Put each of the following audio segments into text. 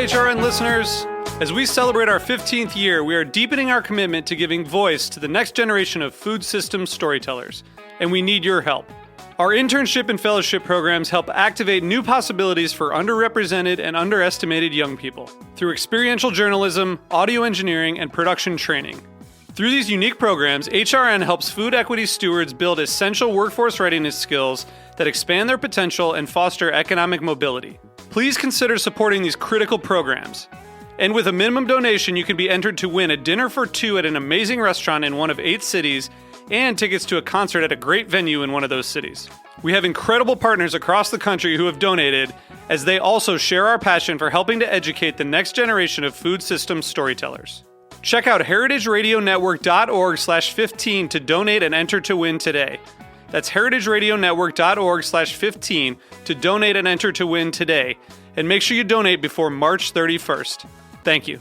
HRN listeners. As we celebrate our 15th year, we are deepening our commitment to giving voice to the next generation of food systems storytellers, and we need your help. Our internship and fellowship programs help activate new possibilities for underrepresented and underestimated young people through experiential journalism, audio engineering, and production training. Through these unique programs, HRN helps food equity stewards build essential workforce readiness skills that expand their potential and foster economic mobility. Please consider supporting these critical programs. And with a minimum donation, you can be entered to win a dinner for two at an amazing restaurant in one of 8 cities and tickets to a concert at a great venue in one of those cities. We have incredible partners across the country who have donated, as they also share our passion for helping to educate the next generation of food systems storytellers. Check out heritageradionetwork.org/15 to donate and enter to win today. That's heritageradionetwork.org/15 to donate and enter to win today. And make sure you donate before March 31st. Thank you.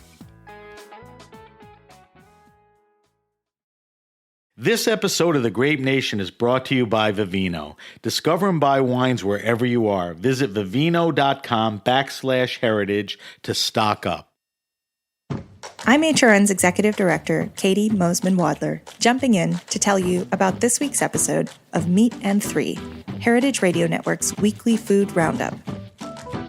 This episode of The Grape Nation is brought to you by Vivino. Discover and buy wines wherever you are. Visit vivino.com/heritage to stock up. I'm HRN's Executive Director, Katie Mosman-Wadler, jumping in to tell you about this week's episode of Meat and Three, Heritage Radio Network's weekly food roundup.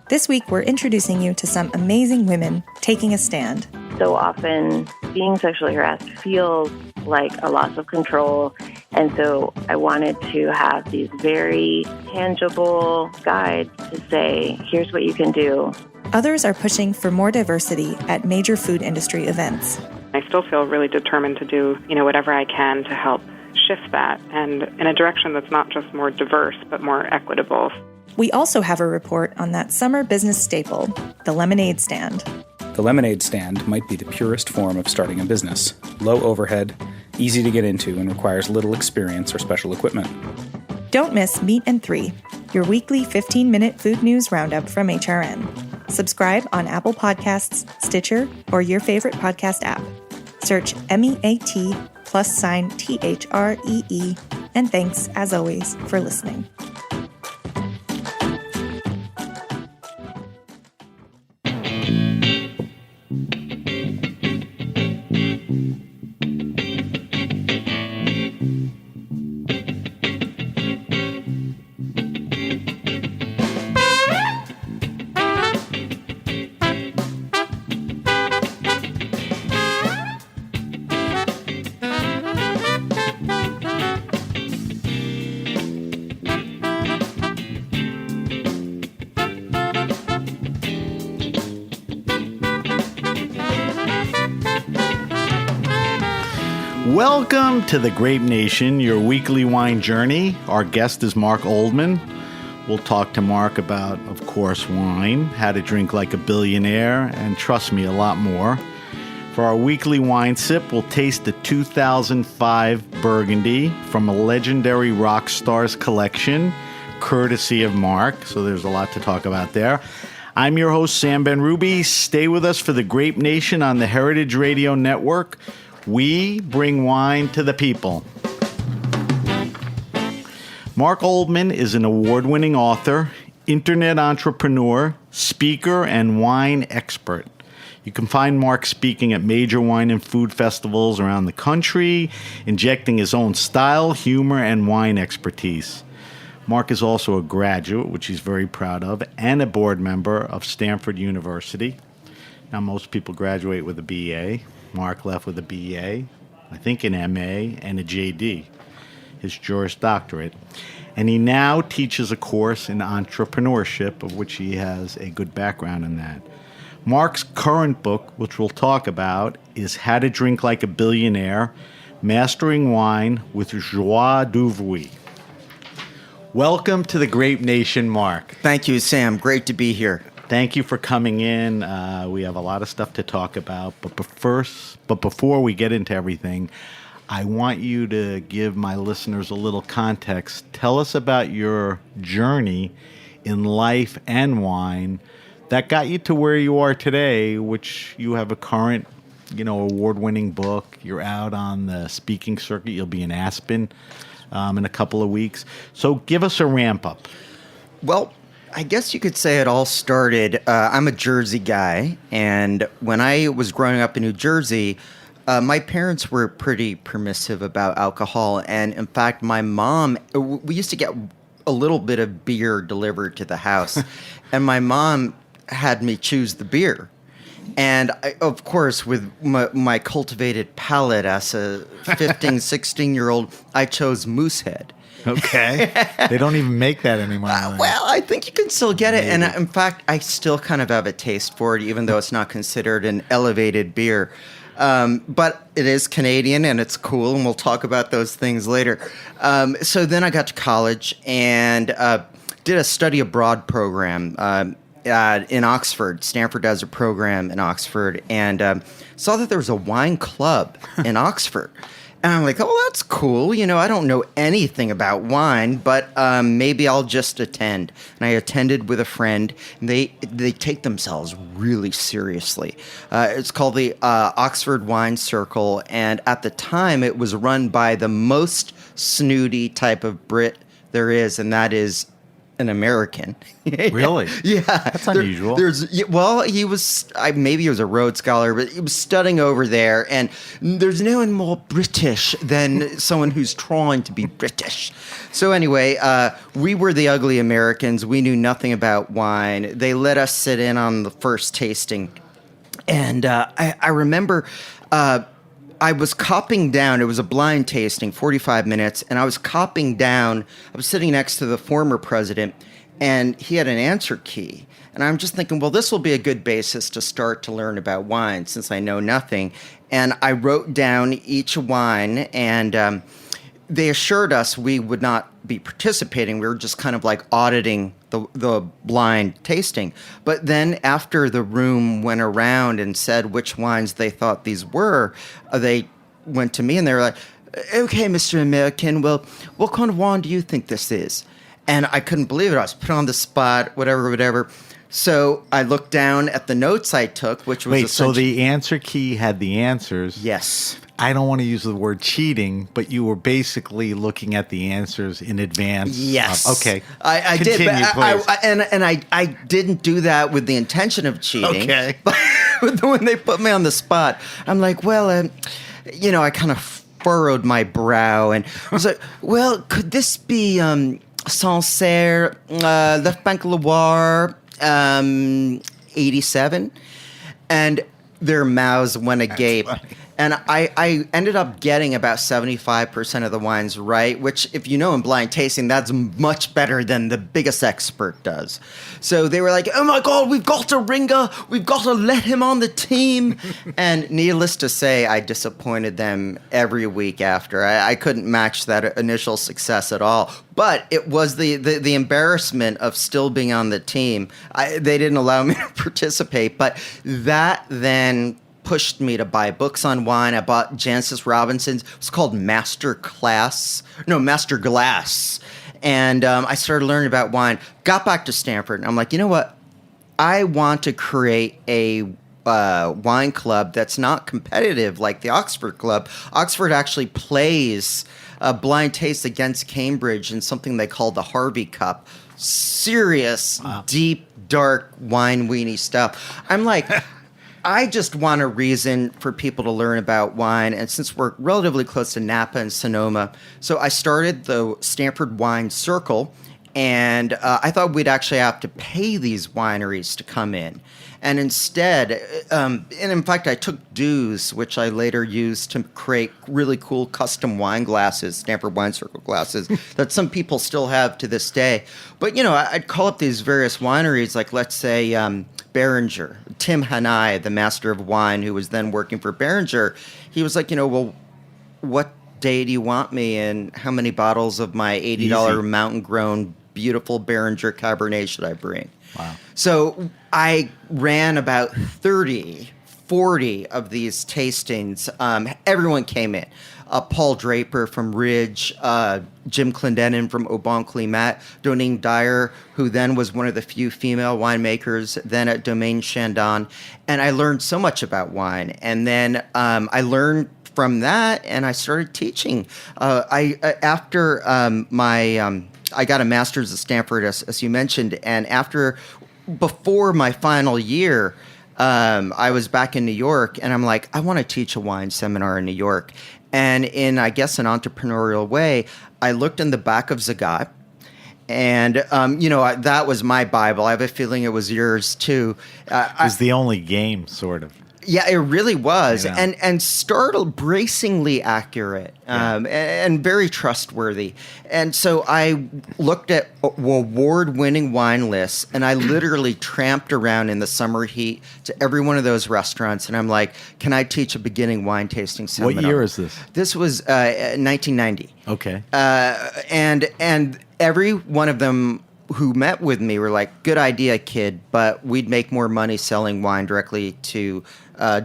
This week, we're introducing you to some amazing women taking a stand. So often, being sexually harassed feels like a loss of control. And so I wanted to have these very tangible guides to say, here's what you can do. Others are pushing for more diversity at major food industry events. I still feel really determined to do, whatever I can to help shift that, and in a direction that's not just more diverse, but more equitable. We also have a report on that summer business staple, the lemonade stand. The lemonade stand might be the purest form of starting a business. Low overhead, easy to get into, and requires little experience or special equipment. Don't miss Meat and Three, your weekly 15-minute food news roundup from HRN. Subscribe on Apple Podcasts, Stitcher, or your favorite podcast app. Search MEAT+THREE, and thanks, as always, for listening. Welcome to The Grape Nation, your weekly wine journey. Our guest is Mark Oldman. We'll talk to Mark about, of course, wine, how to drink like a billionaire, and trust me, a lot more. For our weekly wine sip, we'll taste the 2005 Burgundy from a legendary rock stars collection, courtesy of Mark. So there's a lot to talk about there. I'm your host, Sam Ben-Ruby. Stay with us for The Grape Nation on the Heritage Radio Network. We bring wine to the people. Mark Oldman is an award-winning author, internet entrepreneur, speaker, and wine expert. You can find Mark speaking at major wine and food festivals around the country, injecting his own style, humor, and wine expertise. Mark is also a graduate, which he's very proud of, and a board member of Stanford University. Now, most people graduate with a BA. Mark left with a BA, I think an MA, and a JD, his Juris Doctorate. And he now teaches a course in entrepreneurship, of which he has a good background in that. Mark's current book, which we'll talk about, is How to Drink Like a Billionaire, Mastering Wine with Joie de Vivre. Welcome to the Grape Nation, Mark. Thank you, Sam. Great to be here. Thank you for coming in. We have a lot of stuff to talk about. But before we get into everything, I want you to give my listeners a little context. Tell us about your journey in life and wine that got you to where you are today, which you have a current, award-winning book. You're out on the speaking circuit. You'll be in Aspen in a couple of weeks. So give us a ramp up. Well, I guess you could say it all started. I'm a Jersey guy, and when I was growing up in New Jersey, my parents were pretty permissive about alcohol. And in fact, my mom, we used to get a little bit of beer delivered to the house, and my mom had me choose the beer. And I, of course, with my cultivated palate as a 15, 16-year-old, I chose Moosehead. Okay. They don't even make that anymore. Well, I think you can still get it. And in fact, I still kind of have a taste for it, even though it's not considered an elevated beer. But it is Canadian and it's cool, and we'll talk about those things later. So then I got to college and did a study abroad program in Oxford. Stanford does a program in Oxford, and saw that there was a wine club in Oxford. And I'm like, oh, that's cool. You know, I don't know anything about wine, but maybe I'll just attend. And I attended with a friend. And they take themselves really seriously. It's called the Oxford Wine Circle. And at the time, it was run by the most snooty type of Brit there is, and that is an American. Really? Yeah. That's unusual. Well, he was, maybe he was a Rhodes Scholar, but he was studying over there, and there's no one more British than someone who's trying to be British. So anyway, we were the ugly Americans. We knew nothing about wine. They let us sit in on the first tasting. And I remember I was copping down. It was a blind tasting, 45 minutes, and I was copping down. I was sitting next to the former president, and he had an answer key. And I'm just thinking, well, this will be a good basis to start to learn about wine since I know nothing. And I wrote down each wine, and they assured us we would not be participating. We were just kind of like auditing the blind tasting. But then after the room went around and said which wines they thought these were, they went to me and they were like, okay, Mr. American, well, what kind of wine do you think this is? And I couldn't believe it. I was put on the spot, whatever. So I looked down at the notes I took, which was Wait, so the answer key had the answers. Yes. I don't want to use the word cheating, but you were basically looking at the answers in advance. Yes. Okay. I Continue, did. please. I didn't do that with the intention of cheating. Okay. But when they put me on the spot, I'm like, well, I kind of furrowed my brow and was like, well, could this be Sancerre, Left Bank Loire, 87? And their mouths went agape. And I ended up getting about 75% of the wines right, which, if you know in blind tasting, that's much better than the biggest expert does. So they were like, oh my God, we've got a ringer. We've got to let him on the team. And needless to say, I disappointed them every week after. I couldn't match that initial success at all. But it was the embarrassment of still being on the team. They didn't allow me to participate. But that then pushed me to buy books on wine. I bought Jancis Robinson's. It was called Master Glass. And I started learning about wine. Got back to Stanford, and I'm like, you know what? I want to create a wine club that's not competitive like the Oxford Club. Oxford actually plays blind taste against Cambridge in something they call the Harvey Cup. Serious, deep, dark wine weenie stuff. I'm like, I just want a reason for people to learn about wine. And since we're relatively close to Napa and Sonoma, so I started the Stanford Wine Circle. And I thought we'd actually have to pay these wineries to come in. And instead, and in fact, I took dues, which I later used to create really cool custom wine glasses, Stanford Wine Circle glasses, that some people still have to this day. But, I'd call up these various wineries, like let's say Beringer. Tim Hanai, the master of wine, who was then working for Beringer, he was like, well, what day do you want me and how many bottles of my $80 mountain-grown beautiful Beringer Cabernet should I bring? Wow. So I ran about 30, 40 of these tastings. Everyone came in. Paul Draper from Ridge, Jim Clendenin from Aubin Climat, Donine Dyer, who then was one of the few female winemakers then at Domaine Chandon. And I learned so much about wine. And then I learned from that, and I started teaching. After my I got a master's at Stanford, as you mentioned, and before my final year, I was back in New York, and I'm like, I want to teach a wine seminar in New York. And in, I guess, an entrepreneurial way, I looked in the back of Zagat, and, that was my Bible. I have a feeling it was yours, too. It was the only game, sort of. Yeah, it really was, You know. and startled, bracingly accurate, and very trustworthy. And so I looked at award-winning wine lists, and I literally tramped around in the summer heat to every one of those restaurants, and I'm like, "Can I teach a beginning wine tasting seminar?" What year is this? This was 1990. Okay. And every one of them who met with me were like, "Good idea, kid, but we'd make more money selling wine directly to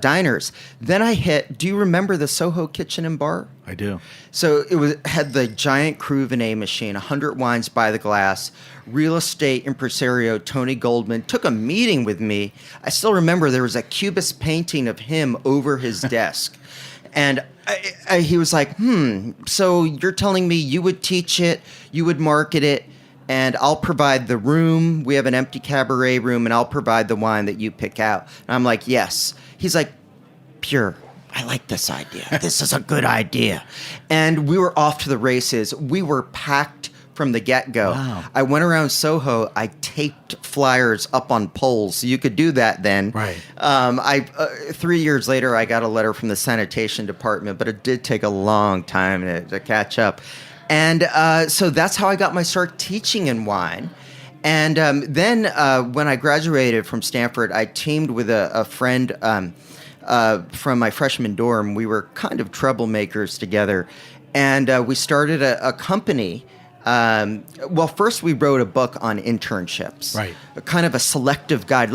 diners." Then I hit. Do you remember the Soho Kitchen and Bar? I do. So had the giant Cruvenet machine, 100 wines by the glass. Real estate impresario Tony Goldman took a meeting with me. I still remember there was a Cubist painting of him over his desk. And he was like, so you're telling me you would teach it, you would market it, and I'll provide the room. We have an empty cabaret room, and I'll provide the wine that you pick out. And I'm like, yes. He's like, pure. I like this idea. This is a good idea. And we were off to the races. We were packed from the get-go. Wow. I went around Soho. I taped flyers up on poles. You could do that then. Right. 3 years later, I got a letter from the sanitation department, but it did take a long time to catch up. And so that's how I got my start teaching in wine. And then when I graduated from Stanford, I teamed with a friend from my freshman dorm. We were kind of troublemakers together. And we started a company. Well, first we wrote a book on internships. Right. Kind of a selective guide.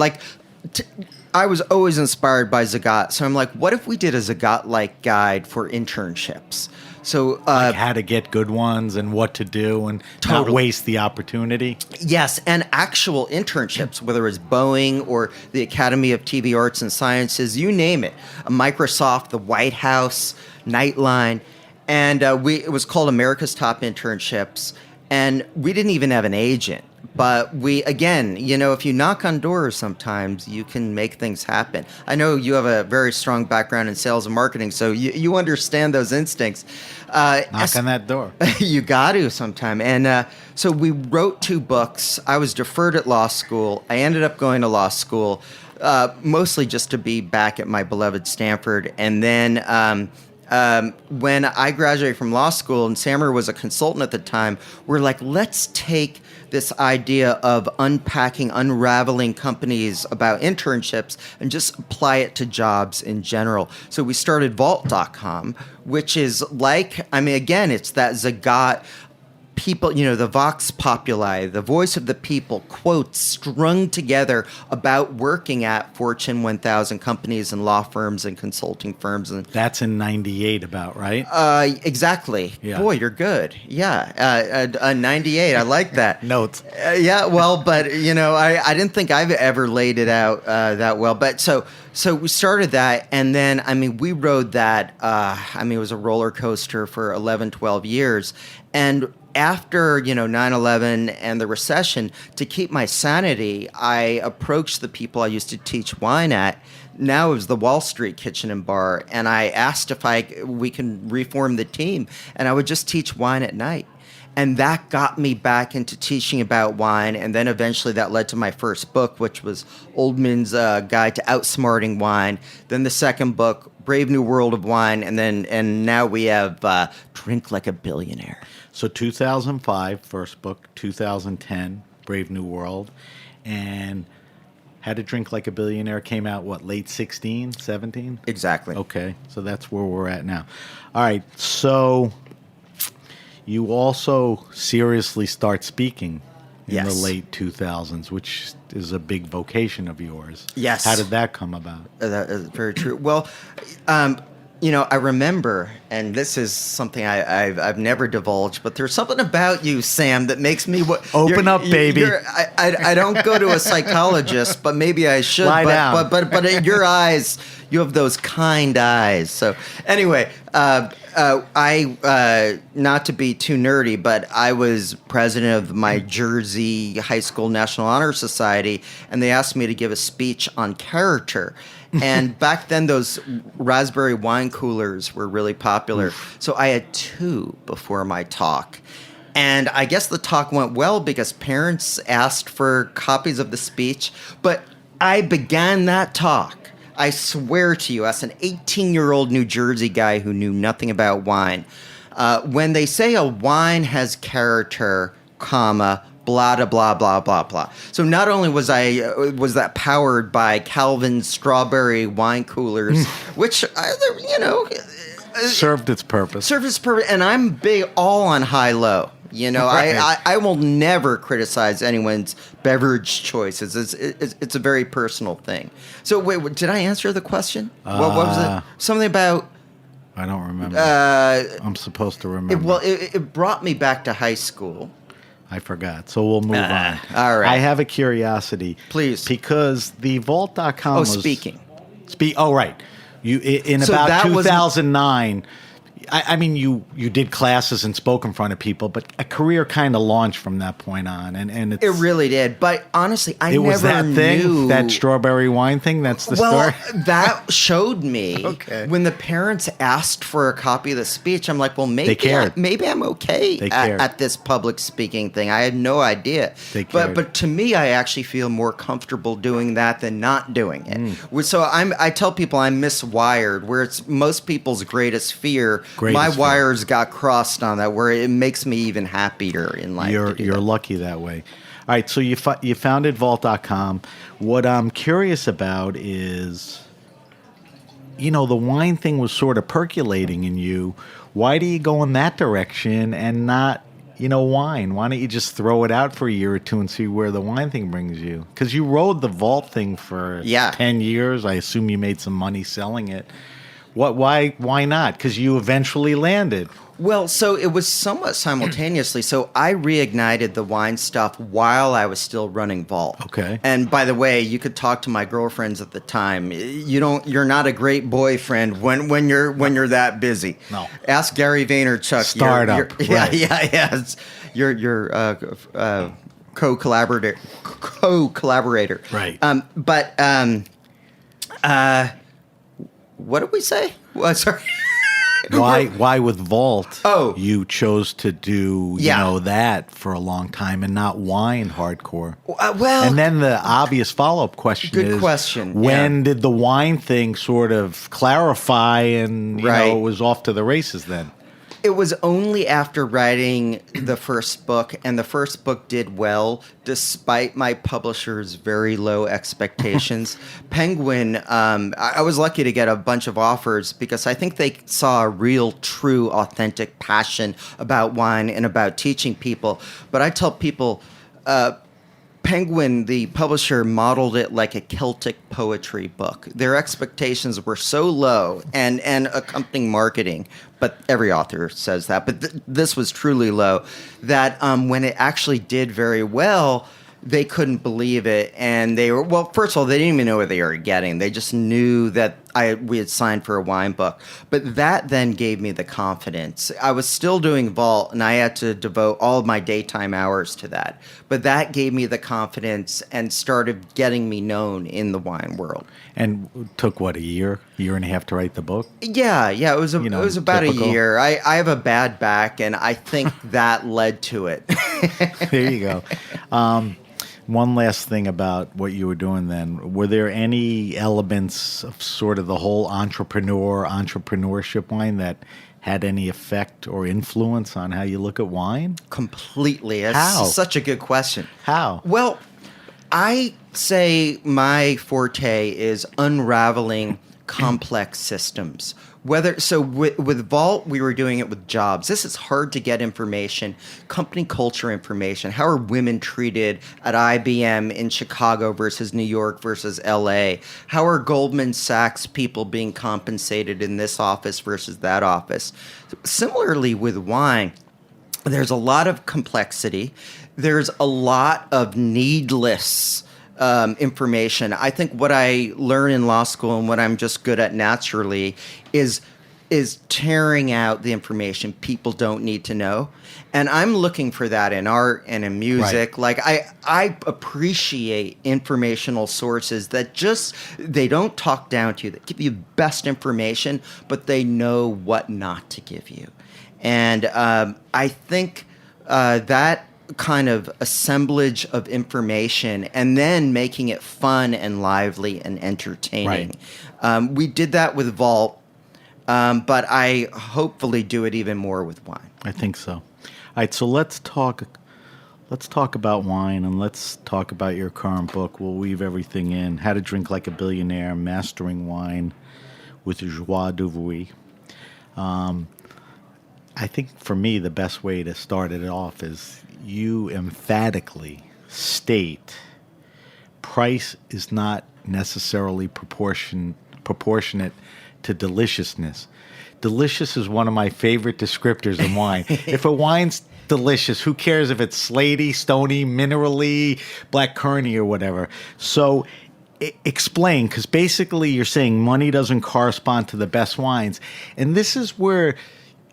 I was always inspired by Zagat. So I'm like, what if we did a Zagat-like guide for internships? So Like how to get good ones and what to do and not waste the opportunity. yes, and actual internships, whether it's Boeing or the Academy of TV Arts and Sciences, you name it, Microsoft, the White House, Nightline, and it was called America's Top Internships, and we didn't even have an agent. But again, if you knock on doors sometimes, you can make things happen. I know you have a very strong background in sales and marketing, so you understand those instincts. Knock on that door. You got to sometime. And so we wrote 2 books. I was deferred at law school. I ended up going to law school, mostly just to be back at my beloved Stanford. And then when I graduated from law school, and Sammer was a consultant at the time, we're like, let's take this idea of unraveling companies about internships and just apply it to jobs in general. So we started Vault.com, which is again, it's that Zagat people, the Vox Populi, the voice of the people, quotes strung together about working at Fortune 1000 companies and law firms and consulting firms. And That's in 98 about, right? exactly. Yeah. Boy, you're good. Yeah. 98. I like that. Notes. Yeah, well, but I didn't think I've ever laid it out that well. But so we started that, and then we rode that. It was a roller coaster for 11, 12 years, and after 9/11 and the recession, to keep my sanity, I approached the people I used to teach wine at. Now it was the Wall Street Kitchen and Bar, and I asked if we can reform the team, and I would just teach wine at night. And that got me back into teaching about wine, and then eventually that led to my first book, which was Oldman's Guide to Outsmarting Wine. Then the second book, Brave New World of Wine, and now we have Drink Like a Billionaire. So 2005, first book, 2010, Brave New World, and How to Drink Like a Billionaire came out, late 16, 17? Exactly. Okay, so that's where we're at now. All right, so you also seriously start speaking in the late 2000s, which is a big vocation of yours. Yes. How did that come about? That is very true. Well, I remember, and this is something I've never divulged, but there's something about you, Sam, that makes me Open up, baby. I don't go to a psychologist, but maybe I should. Lie down. But in your eyes, you have those kind eyes. So anyway, I not to be too nerdy, but I was president of my Jersey High School National Honor Society, and they asked me to give a speech on character. And back then, those raspberry wine coolers were really popular. So I had 2 before my talk. And I guess the talk went well because parents asked for copies of the speech. But I began that talk, I swear to you, as an 18-year-old New Jersey guy who knew nothing about wine. When they say a wine has character, comma, blah, blah, blah, blah, blah, blah. So not only was that powered by Calvin's strawberry wine coolers, which, Served its purpose. And I'm big all on high-low. Right. I will never criticize anyone's beverage choices. It's a very personal thing. So wait, did I answer the question? What was it? Something about... I don't remember. I'm supposed to remember. It brought me back to high school. I forgot. So we'll move on. All right. I have a curiosity. Please. Because the vault.com was... speaking. Right. In So about that was- 2009... I mean, you did classes and spoke in front of people, but a career kind of launched from that point on, and It really did. But honestly, I it never was that thing, knew that strawberry wine thing. That's the story. That showed me Okay. when the parents asked for a copy of the speech. I'm like, well, They maybe cared. maybe I'm okay They cared. at this public speaking thing. I had no idea. They cared. But to me, I actually feel more comfortable doing that than not doing it. So I tell people I'm miswired, where it's most people's greatest fear. My wires got crossed on that, where it makes me even happier in life. You're lucky that way. All right, so you founded Vault.com. What I'm curious about is, the wine thing was sort of percolating in you. Why do you go in that direction and not, wine? Why don't you just throw it out for a year or 2 and see where the wine thing brings you? Because you rode the Vault thing for 10 years. I assume you made some money selling it. Why not? Because you eventually landed. Well, so it was somewhat simultaneously. So I reignited the wine stuff while I was still running Vault. Okay. And by the way, you could talk to my girlfriends at the time. You're not a great boyfriend when you're that busy. No. Ask Gary Vaynerchuk. Startup. Yeah. Right. Your co-collaborator. Right. What did we say? Well, sorry. Why with Vault? Oh. You chose to do that for a long time and not wine hardcore. And then the obvious follow-up question is, good question. When did the wine thing sort of clarify and Right. it was off to the races then? It was only after writing the first book, and the first book did well, despite my publisher's very low expectations. Penguin, I was lucky to get a bunch of offers because I think they saw a real, true, authentic passion about wine and about teaching people. But I tell people, Penguin, the publisher, modeled it like a Celtic poetry book. Their expectations were so low, and accompanying marketing, but every author says that, but this was truly low, that when it actually did very well, they couldn't believe it. And they were, well, first of all, they didn't even know what they were getting. They just knew that we had signed for a wine book. But that then gave me the confidence. I was still doing Vault, and I had to devote all of my daytime hours to that. But that gave me the confidence and started getting me known in the wine world. And it took, a year and a half to write the book? Yeah. It was about typical. a year. I have a bad back, and I think that led to it. There you go. One last thing about what you were doing then. Were there any elements of sort of the whole entrepreneurship wine that had any effect or influence on how you look at wine? Completely. That's How? such a good question. How? Well, I say my forte is unraveling complex systems, With Vault, we were doing it with jobs. This is hard to get information, company culture information. How are women treated at IBM in Chicago versus New York versus LA? How are Goldman Sachs people being compensated in this office versus that office? Similarly with wine, there's a lot of complexity. There's a lot of needless information. I think what I learn in law school and what I'm just good at naturally is tearing out the information people don't need to know. And I'm looking for that in art and in music. Right. Like I appreciate informational sources that they don't talk down to you, that give you best information, but they know what not to give you. And I think that kind of assemblage of information and then making it fun and lively and entertaining. Right. We did that with Vault, but I hopefully do it even more with wine. I think so. All right, so let's talk about wine, and let's talk about your current book. We'll weave everything in. How to Drink Like a Billionaire, Mastering Wine with Joie de Vivre. I think for me, the best way to start it off is you emphatically state price is not necessarily proportionate to deliciousness. Delicious is one of my favorite descriptors in wine. If a wine's delicious, who cares if it's slaty, stony, minerally, black currant or whatever? So explain, because basically you're saying money doesn't correspond to the best wines. And this is where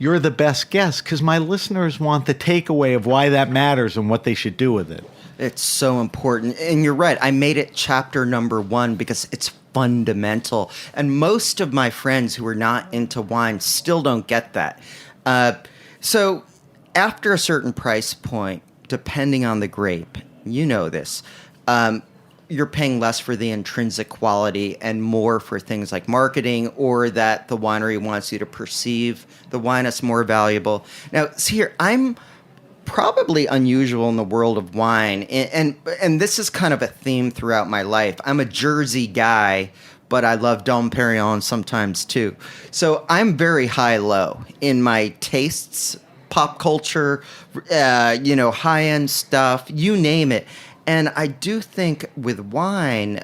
you're the best guest, because my listeners want the takeaway of why that matters and what they should do with it. It's so important. And you're right. I made it chapter number 1 because it's fundamental. And most of my friends who are not into wine still don't get that. So after a certain price point, depending on the grape, you know this, you're paying less for the intrinsic quality and more for things like marketing, or that the winery wants you to perceive the wine as more valuable. Now, see here, I'm probably unusual in the world of wine, and this is kind of a theme throughout my life. I'm a Jersey guy, but I love Dom Perignon sometimes too. So I'm very high-low in my tastes, pop culture, high-end stuff, you name it. And I do think with wine,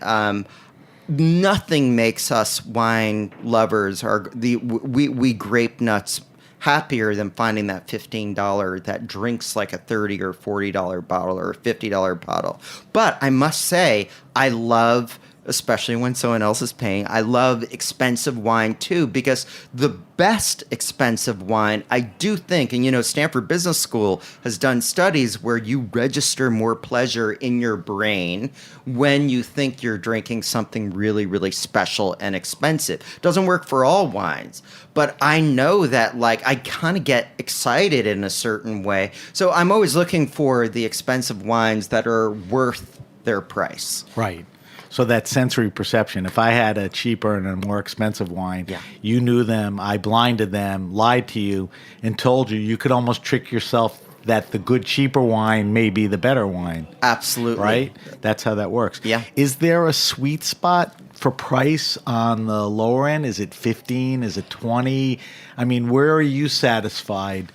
nothing makes us wine lovers we grape nuts happier than finding that $15 that drinks like a $30 or $40 bottle or a $50 bottle. But I must say, I love, especially when someone else is paying, I love expensive wine too, because the best expensive wine, I do think, and Stanford Business School has done studies where you register more pleasure in your brain when you think you're drinking something really, really special and expensive. Doesn't work for all wines, but I know that I kind of get excited in a certain way. So I'm always looking for the expensive wines that are worth their price. Right. So that sensory perception, if I had a cheaper and a more expensive wine, you knew them, I blinded them, lied to you, and told you could almost trick yourself that the good, cheaper wine may be the better wine. Absolutely. Right? That's how that works. Yeah. Is there a sweet spot for price on the lower end? Is it 15? Is it 20? I mean, where are you satisfied,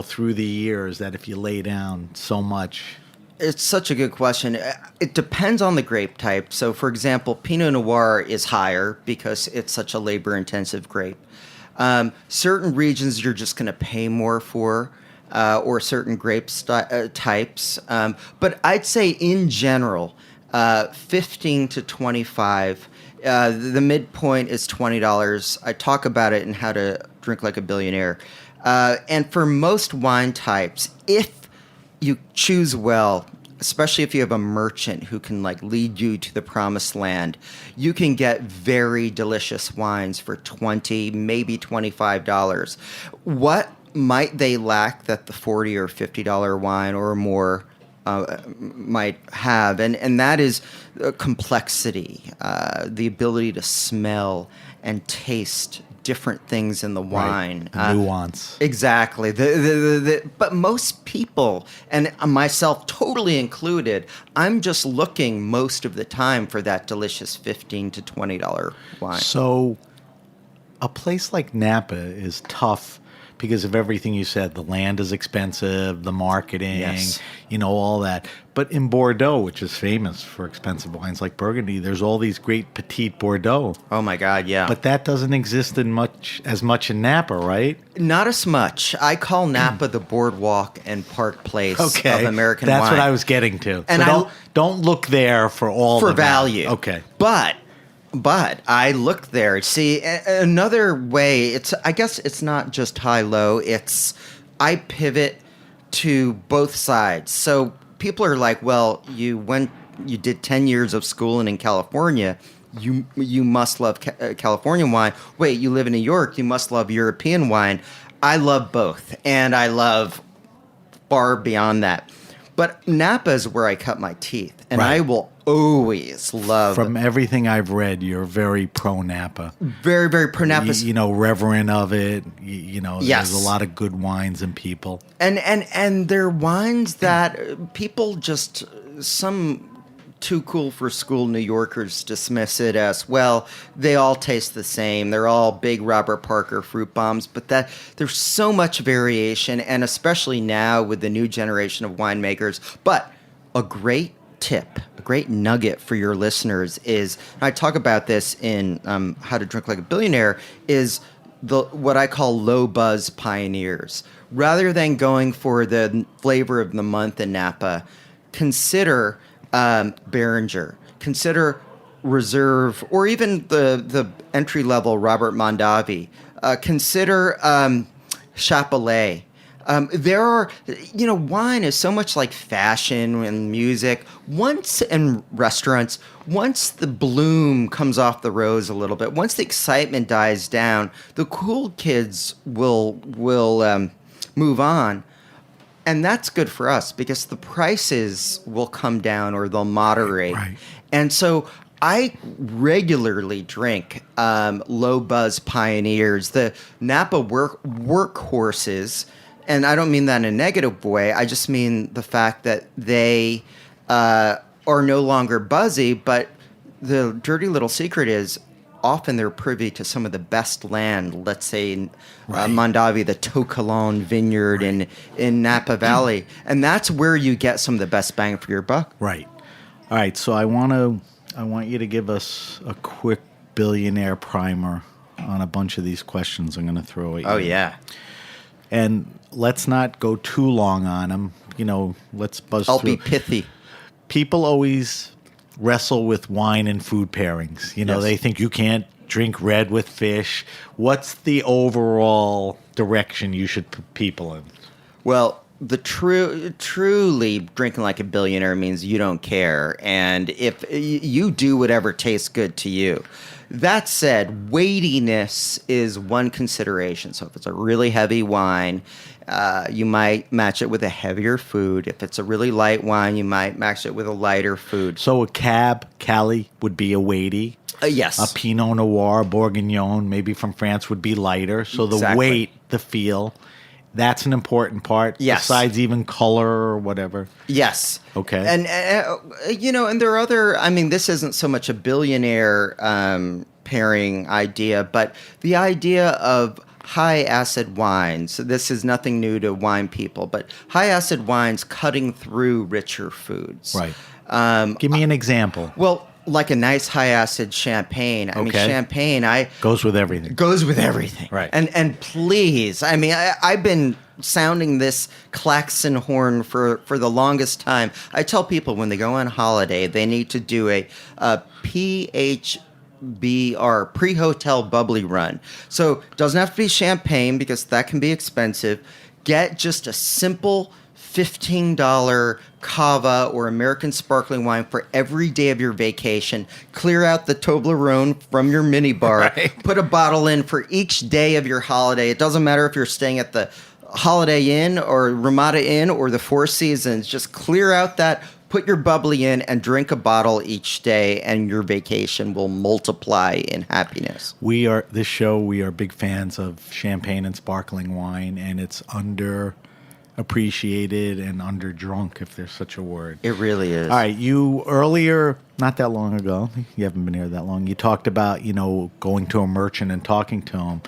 through the years, that if you lay down so much? It's such a good question. It depends on the grape type. So, for example, Pinot Noir is higher because it's such a labor-intensive grape. Certain regions you're just going to pay more for, or certain grape types. But I'd say in general, 15 to 25. The midpoint is $20. I talk about it in How to Drink Like a Billionaire. And for most wine types, if you choose well, especially if you have a merchant who can lead you to the promised land, you can get very delicious wines for $20, maybe $25. What might they lack that the $40 or $50 wine or more might have? And that is complexity, the ability to smell and taste different things in the wine. Right. Nuance. Exactly. But most people, and myself totally included, I'm just looking most of the time for that delicious $15 to $20 wine. So a place like Napa is tough because of everything you said. The land is expensive, the marketing, Yes. All that. But in Bordeaux, which is famous for expensive wines like Burgundy, there's all these great Petit Bordeaux. Oh my God, yeah. But that doesn't exist as much in Napa, right? Not as much. I call Napa the boardwalk and park place Okay, of American wine. that's what I was getting to. And so don't look there for all for the value. Okay, But I look there. See, another way. I guess it's not just high low. I pivot to both sides. So people are like, well, you did 10 years of schooling in California. You must love California wine. Wait, you live in New York. You must love European wine. I love both, and I love far beyond that. But Napa is where I cut my teeth, and Right. I will always love. From everything I've read, you're very pro Napa. Very, very pro Napa. Reverent of it. Yes. There's a lot of good wines and people. And they're wines that people just, some too cool for school New Yorkers dismiss it as, well, they all taste the same. They're all big Robert Parker fruit bombs, but that there's so much variation, and especially now with the new generation of winemakers. But a great tip, a great nugget for your listeners is, and I talk about this in How to Drink Like a Billionaire, is what I call low buzz pioneers. Rather than going for the flavor of the month in Napa, consider Behringer, consider Reserve, or even the entry level Robert Mondavi. Consider Chapelet. There are, wine is so much like fashion and music. In restaurants, once the bloom comes off the rose a little bit, once the excitement dies down, the cool kids will move on. And that's good for us because the prices will come down or they'll moderate. Right. And so I regularly drink low buzz pioneers, the Napa workhorses. And I don't mean that in a negative way. I just mean the fact that they are no longer buzzy. But the dirty little secret is often they're privy to some of the best land. Let's say Mondavi, the Tocolon vineyard in Napa Valley. And that's where you get some of the best bang for your buck. Right. All right. So I want you to give us a quick billionaire primer on a bunch of these questions I'm going to throw at you. Oh, yeah. And let's not go too long on them. Let's buzz I'll through. be pithy. People always wrestle with wine and food pairings. Yes. They think you can't drink red with fish. What's the overall direction you should put people in? Well, the truly drinking like a billionaire means you don't care. And if you do whatever tastes good to you. That said, weightiness is one consideration. So if it's a really heavy wine, you might match it with a heavier food. If it's a really light wine, you might match it with a lighter food. So a Cali would be a weighty. Yes. A Pinot Noir, Bourguignon, maybe from France, would be lighter. So the Exactly. weight, the feel, that's an important part. Yes. Besides even color or whatever. Yes. Okay. And, and there are other, this isn't so much a billionaire pairing idea, but the idea of high acid wines. So this is nothing new to wine people, but high acid wines cutting through richer foods. Right. Give me an example. Well, like a nice high acid champagne. Champagne, goes with everything. Goes with everything. Right. And please, I've been sounding this klaxon horn for the longest time. I tell people when they go on holiday, they need to do a PHBR, pre-hotel bubbly run. So it doesn't have to be champagne because that can be expensive. Get just a simple $15 cava or American sparkling wine for every day of your vacation. Clear out the Toblerone from your minibar. Right. Put a bottle in for each day of your holiday. It doesn't matter if you're staying at the Holiday Inn or Ramada Inn or the Four Seasons. Just clear out that, put your bubbly in, and drink a bottle each day, and your vacation will multiply in happiness. We are big fans of champagne and sparkling wine, and it's appreciated and underdrunk, if there's such a word. It really is. All right, you earlier, not that long ago, you haven't been here that long, you talked about, going to a merchant and talking to him.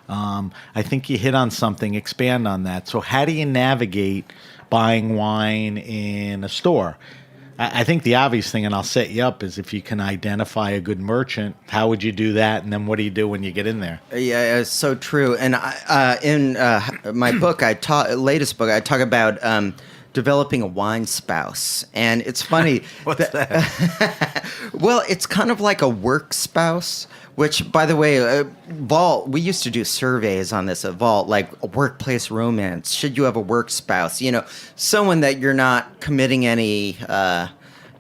I think you hit on something, expand on that. So how do you navigate buying wine in a store? I think the obvious thing, and I'll set you up, is if you can identify a good merchant, how would you do that? And then what do you do when you get in there? Yeah, it's so true. And in my book, latest book, I talk about developing a wine spouse. And it's funny. What's that? Well, it's kind of like a work spouse. Which, by the way, Vault, we used to do surveys on this at Vault, like a workplace romance. Should you have a work spouse? Someone that you're not committing any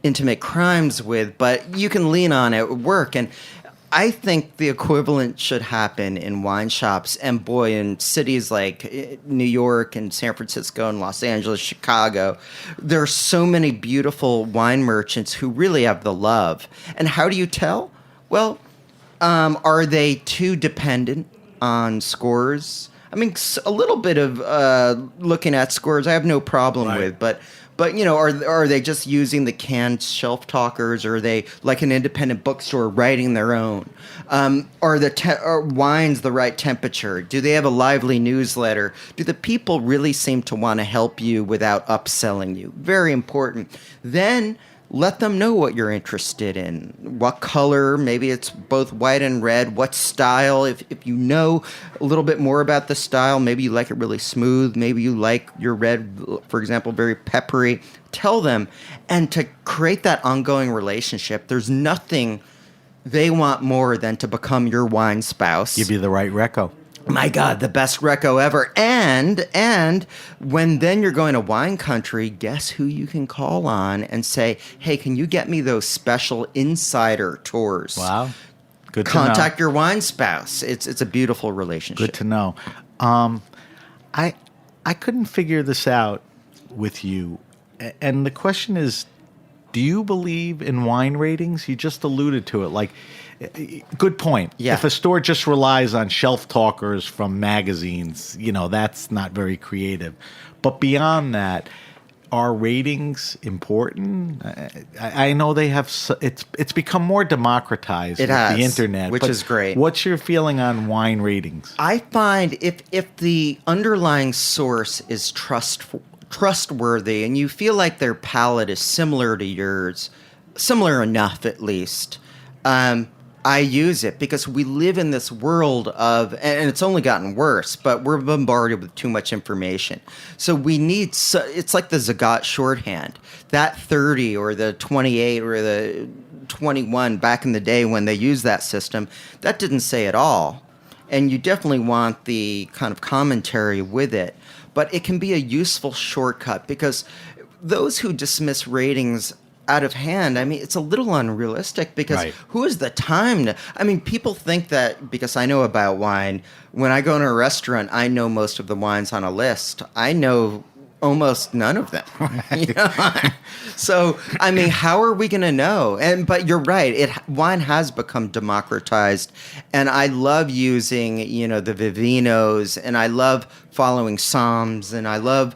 intimate crimes with, but you can lean on at work. And I think the equivalent should happen in wine shops. And boy, in cities like New York and San Francisco and Los Angeles, Chicago, there are so many beautiful wine merchants who really have the love. And how do you tell? Well, are they too dependent on scores? I mean, a little bit of looking at scores I have no problem with, but are they just using the canned shelf talkers, or are they like an independent bookstore writing their own? Are wines the right temperature? Do they have a lively newsletter? Do the people really seem to want to help you without upselling you? Very important. Then let them know what you're interested in. What color, maybe it's both white and red. What style, if you know a little bit more about the style, maybe you like it really smooth. Maybe you like your red, for example, very peppery. Tell them. And to create that ongoing relationship, there's nothing they want more than to become your wine spouse. Give you the right reco. My God, the best reco ever. And when then you're going to wine country, guess who you can call on and say, hey, can you get me those special insider tours? Wow. Good to know. Contact your wine spouse. It's a beautiful relationship. Good to know. I couldn't figure this out with you. And the question is, do you believe in wine ratings? You just alluded to it. Like, good point. Yeah. If a store just relies on shelf talkers from magazines, that's not very creative. But beyond that, are ratings important? I know they have. It's become more democratized with the internet, which is great. What's your feeling on wine ratings? I find if the underlying source is trustworthy, and you feel like their palate is similar to yours, similar enough at least, I use it because we live in this world of, and it's only gotten worse, but we're bombarded with too much information. So we need, it's like the Zagat shorthand. That 30 or the 28 or the 21 back in the day when they used that system, that didn't say it all. And you definitely want the kind of commentary with it. But it can be a useful shortcut because those who dismiss ratings out of hand, I mean, it's a little unrealistic because who has the time to... I mean, people think that because I know about wine, when I go to a restaurant, I know most of the wines on a list. I know almost none of them. So, I mean, how are we going to know? But you're right. Wine has become democratized, and I love using, the Vivinos, and I love following Psalms, and I love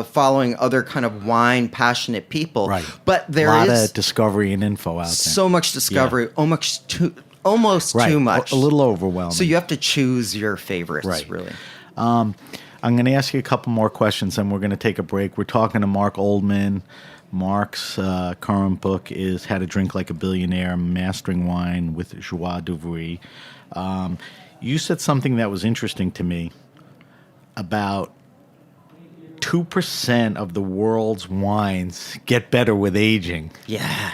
following other kind of wine passionate people. Right. But there is a lot is of discovery and info out there. So much discovery, almost too much. A little overwhelming. So you have to choose your favorites, really. I'm going to ask you a couple more questions, and we're going to take a break. We're talking to Mark Oldman. Mark's current book is How to Drink Like a Billionaire, Mastering Wine with Joie de Vivre. You said something that was interesting to me about 2% of the world's wines get better with aging. Yeah.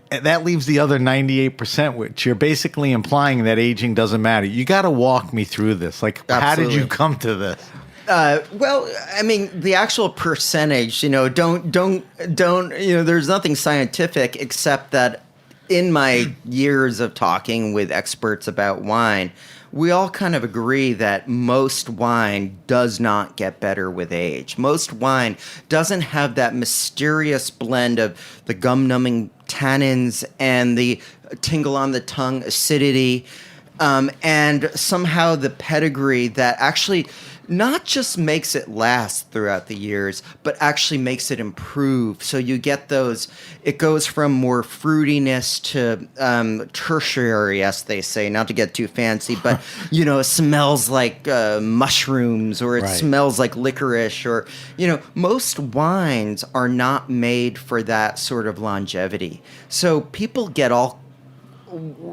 And that leaves the other 98%, which you're basically implying that aging doesn't matter. You got to walk me through this. Like, How did you come to this? Well, I mean, the actual percentage, don't, there's nothing scientific except that in my years of talking with experts about wine, we all kind of agree that most wine does not get better with age. Most wine doesn't have that mysterious blend of the gum-numbing tannins and the tingle on the tongue acidity. and somehow the pedigree that actually not just makes it last throughout the years, but actually makes it improve. So you get those, it goes from more fruitiness to tertiary, as they say, not to get too fancy, but, it smells like mushrooms, or it smells like licorice, or, most wines are not made for that sort of longevity. So people get all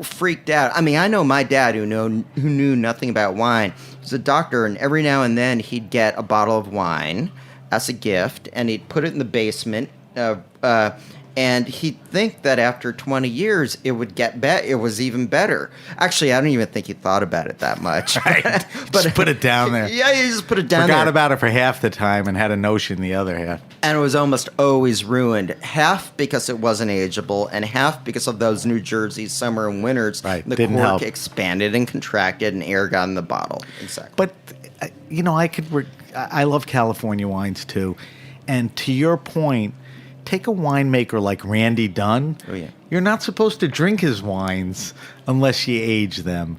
freaked out. I mean, I know my dad who knew nothing about wine. He was a doctor, and every now and then he'd get a bottle of wine as a gift, and he'd put it in the basement. And he'd think that after 20 years it would get it was even better. Actually, I don't even think he thought about it that much. Right. But just put it down there. Yeah, he just put it down there. Forgot about it for half the time and had a notion the other half. And it was almost always ruined, half because it wasn't ageable, and half because of those New Jersey summer and winters. Right. The Didn't cork help. expanded and contracted, and air got in the bottle. Exactly. But, I love California wines too. And to your point, take a winemaker like Randy Dunn. Oh, yeah. You're not supposed to drink his wines unless you age them.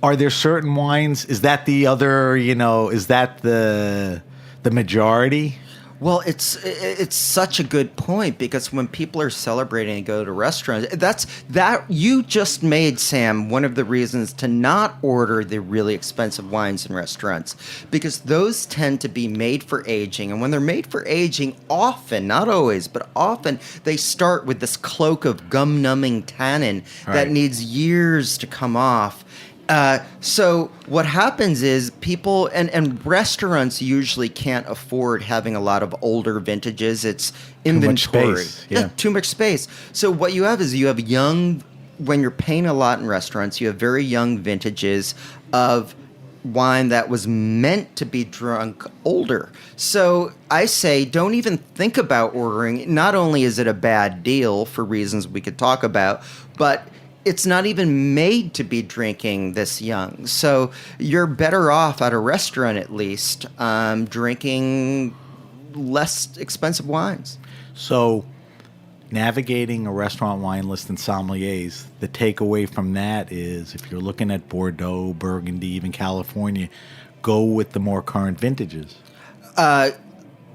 Are there certain wines? Is that the other, is that the majority? Well, it's such a good point, because when people are celebrating and go to restaurants, that you just made, Sam, one of the reasons to not order the really expensive wines in restaurants, because those tend to be made for aging. And when they're made for aging, often, not always, but often, they start with this cloak of gum-numbing tannin that needs years to come off. So what happens is people and restaurants usually can't afford having a lot of older vintages. It's inventory. Too much space. Yeah. Too much space. So what you have is when you're paying a lot in restaurants, you have very young vintages of wine that was meant to be drunk older. So I say don't even think about ordering. Not only is it a bad deal for reasons we could talk about, but it's not even made to be drinking this young. So you're better off at a restaurant, at least, drinking less expensive wines. So navigating a restaurant wine list and sommeliers, the takeaway from that is if you're looking at Bordeaux, Burgundy, even California, go with the more current vintages.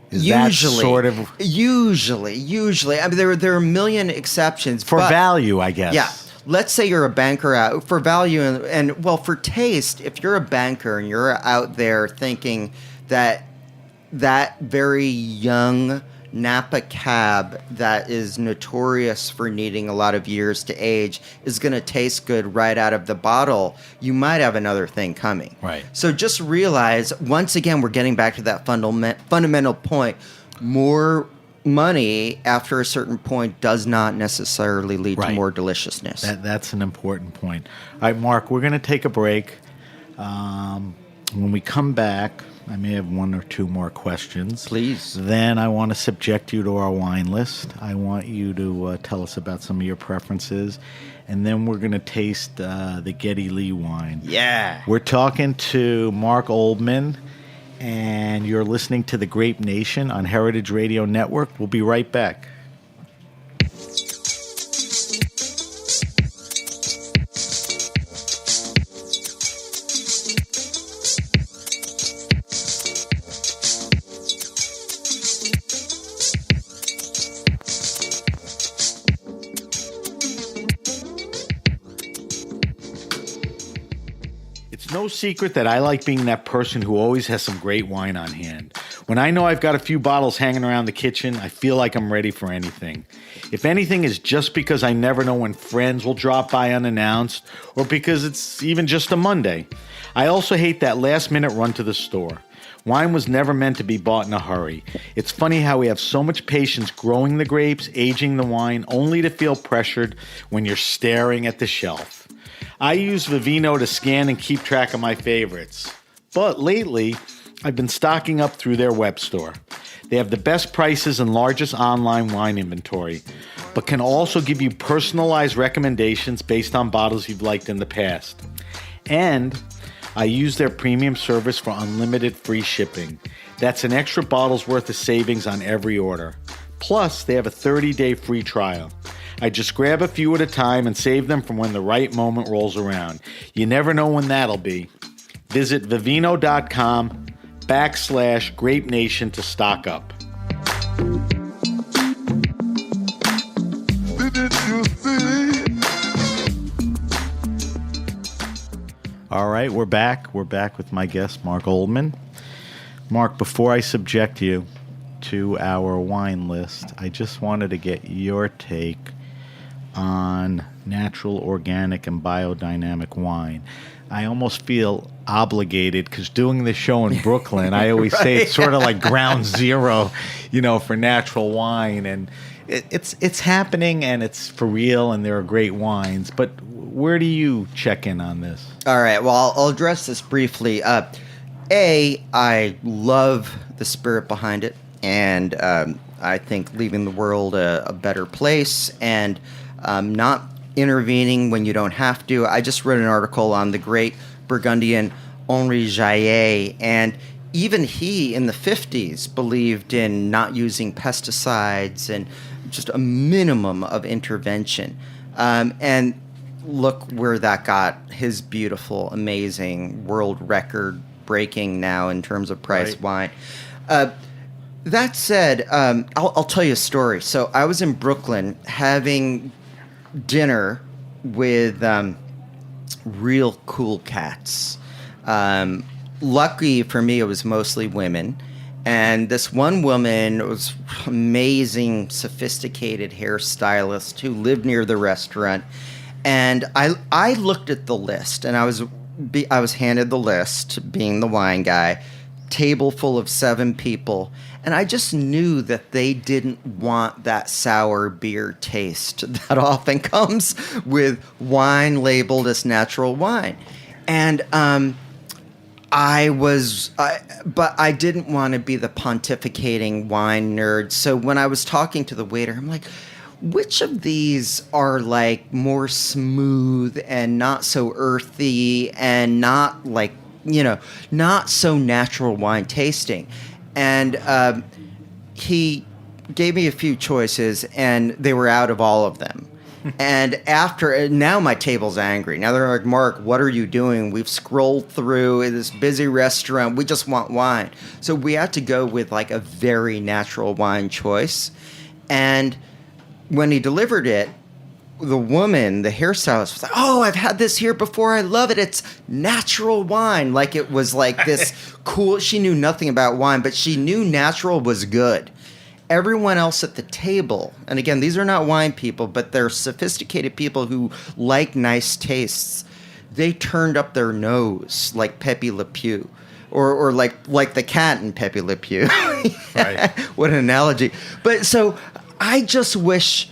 Usually. Usually. I mean, there are a million exceptions. For value, I guess. Yeah. Let's say you're a banker out for value and for taste. If you're a banker and you're out there thinking that very young Napa cab that is notorious for needing a lot of years to age is going to taste good right out of the bottle, you might have another thing coming. Right. So just realize, once again, we're getting back to that fundamental point. More money after a certain point does not necessarily lead to more deliciousness. That's an important point. All right, Mark, we're going to take a break. When we come back, I may have one or two more questions. Please. Then I want to subject you to our wine list. I want you to tell us about some of your preferences. And then we're going to taste the Geddy Lee wine. Yeah. We're talking to Mark Oldman, and you're listening to The Grape Nation on Heritage Radio Network. We'll be right back. No secret that I like being that person who always has some great wine on hand. When I know I've got a few bottles hanging around the kitchen, I feel like I'm ready for anything. If anything, is just because I never know when friends will drop by unannounced, or because it's even just a Monday. I also hate that last-minute run to the store. Wine was never meant to be bought in a hurry. It's funny how we have so much patience growing the grapes, aging the wine, only to feel pressured when you're staring at the shelf. I use Vivino to scan and keep track of my favorites. But lately, I've been stocking up through their web store. They have the best prices and largest online wine inventory, but can also give you personalized recommendations based on bottles you've liked in the past. And I use their premium service for unlimited free shipping. That's an extra bottle's worth of savings on every order. Plus, they have a 30-day free trial. I just grab a few at a time and save them for when the right moment rolls around. You never know when that'll be. Visit vivino.com/Grape Nation to stock up. All right, we're back. We're back with my guest, Mark Oldman. Mark, before I subject you to our wine list, I just wanted to get your take on natural, organic, and biodynamic wine. I almost feel obligated because doing this show in Brooklyn, I always say it's sort of like ground zero, for natural wine. And it's happening and it's for real and there are great wines. But where do you check in on this? All right. Well, I'll address this briefly. I love the spirit behind it. And I think leaving the world a better place and not intervening when you don't have to. I just read an article on the great Burgundian Henri Jaillet, and even he in the 50s believed in not using pesticides and just a minimum of intervention. And look where that got his beautiful, amazing, world record breaking now in terms of price wine. That said, I'll tell you a story. So I was in Brooklyn having dinner with real cool cats. Lucky for me, it was mostly women. And this one woman was amazing, sophisticated hairstylist who lived near the restaurant. And I looked at the list, and I was handed the list, being the wine guy, table full of 7 people. And I just knew that they didn't want that sour beer taste that often comes with wine labeled as natural wine. And but I didn't want to be the pontificating wine nerd. So when I was talking to the waiter, I'm like, which of these are like more smooth and not so earthy and not like, not so natural wine tasting? And he gave me a few choices, and they were out of all of them. And now my table's angry. Now they're like, Mark, what are you doing? We've scrolled through this busy restaurant. We just want wine. So we had to go with like a very natural wine choice. And when he delivered it, the woman, the hairstylist, was like, oh, I've had this here before. I love it. It's natural wine. Like it was like this cool. She knew nothing about wine, but she knew natural was good. Everyone else at the table, and again, these are not wine people, but they're sophisticated people who like nice tastes. They turned up their nose like Pepe Le Pew. Or like the cat in Pepe Le Pew. Right. What an analogy. But so I just wish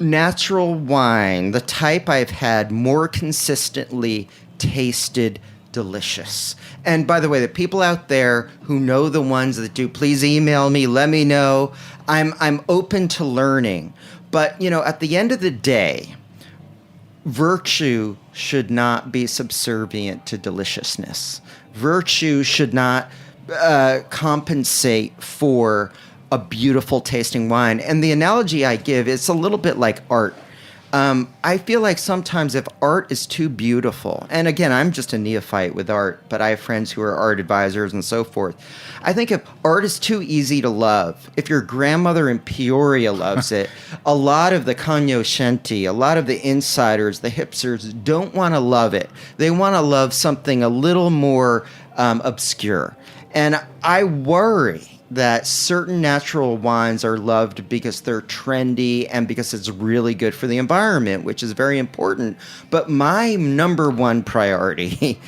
natural wine, the type I've had, more consistently tasted delicious. And by the way, the people out there who know the ones that do, please email me, let me know. I'm open to learning. But, at the end of the day, virtue should not be subservient to deliciousness. Virtue should not compensate for a beautiful tasting wine. And the analogy I give, it's a little bit like art. I feel like sometimes if art is too beautiful, and again, I'm just a neophyte with art, but I have friends who are art advisors and so forth. I think if art is too easy to love, if your grandmother in Peoria loves it, a lot of the cognoscenti, a lot of the insiders, the hipsters don't want to love it. They want to love something a little more obscure. And I worry that certain natural wines are loved because they're trendy and because it's really good for the environment, which is very important. But my number one priority,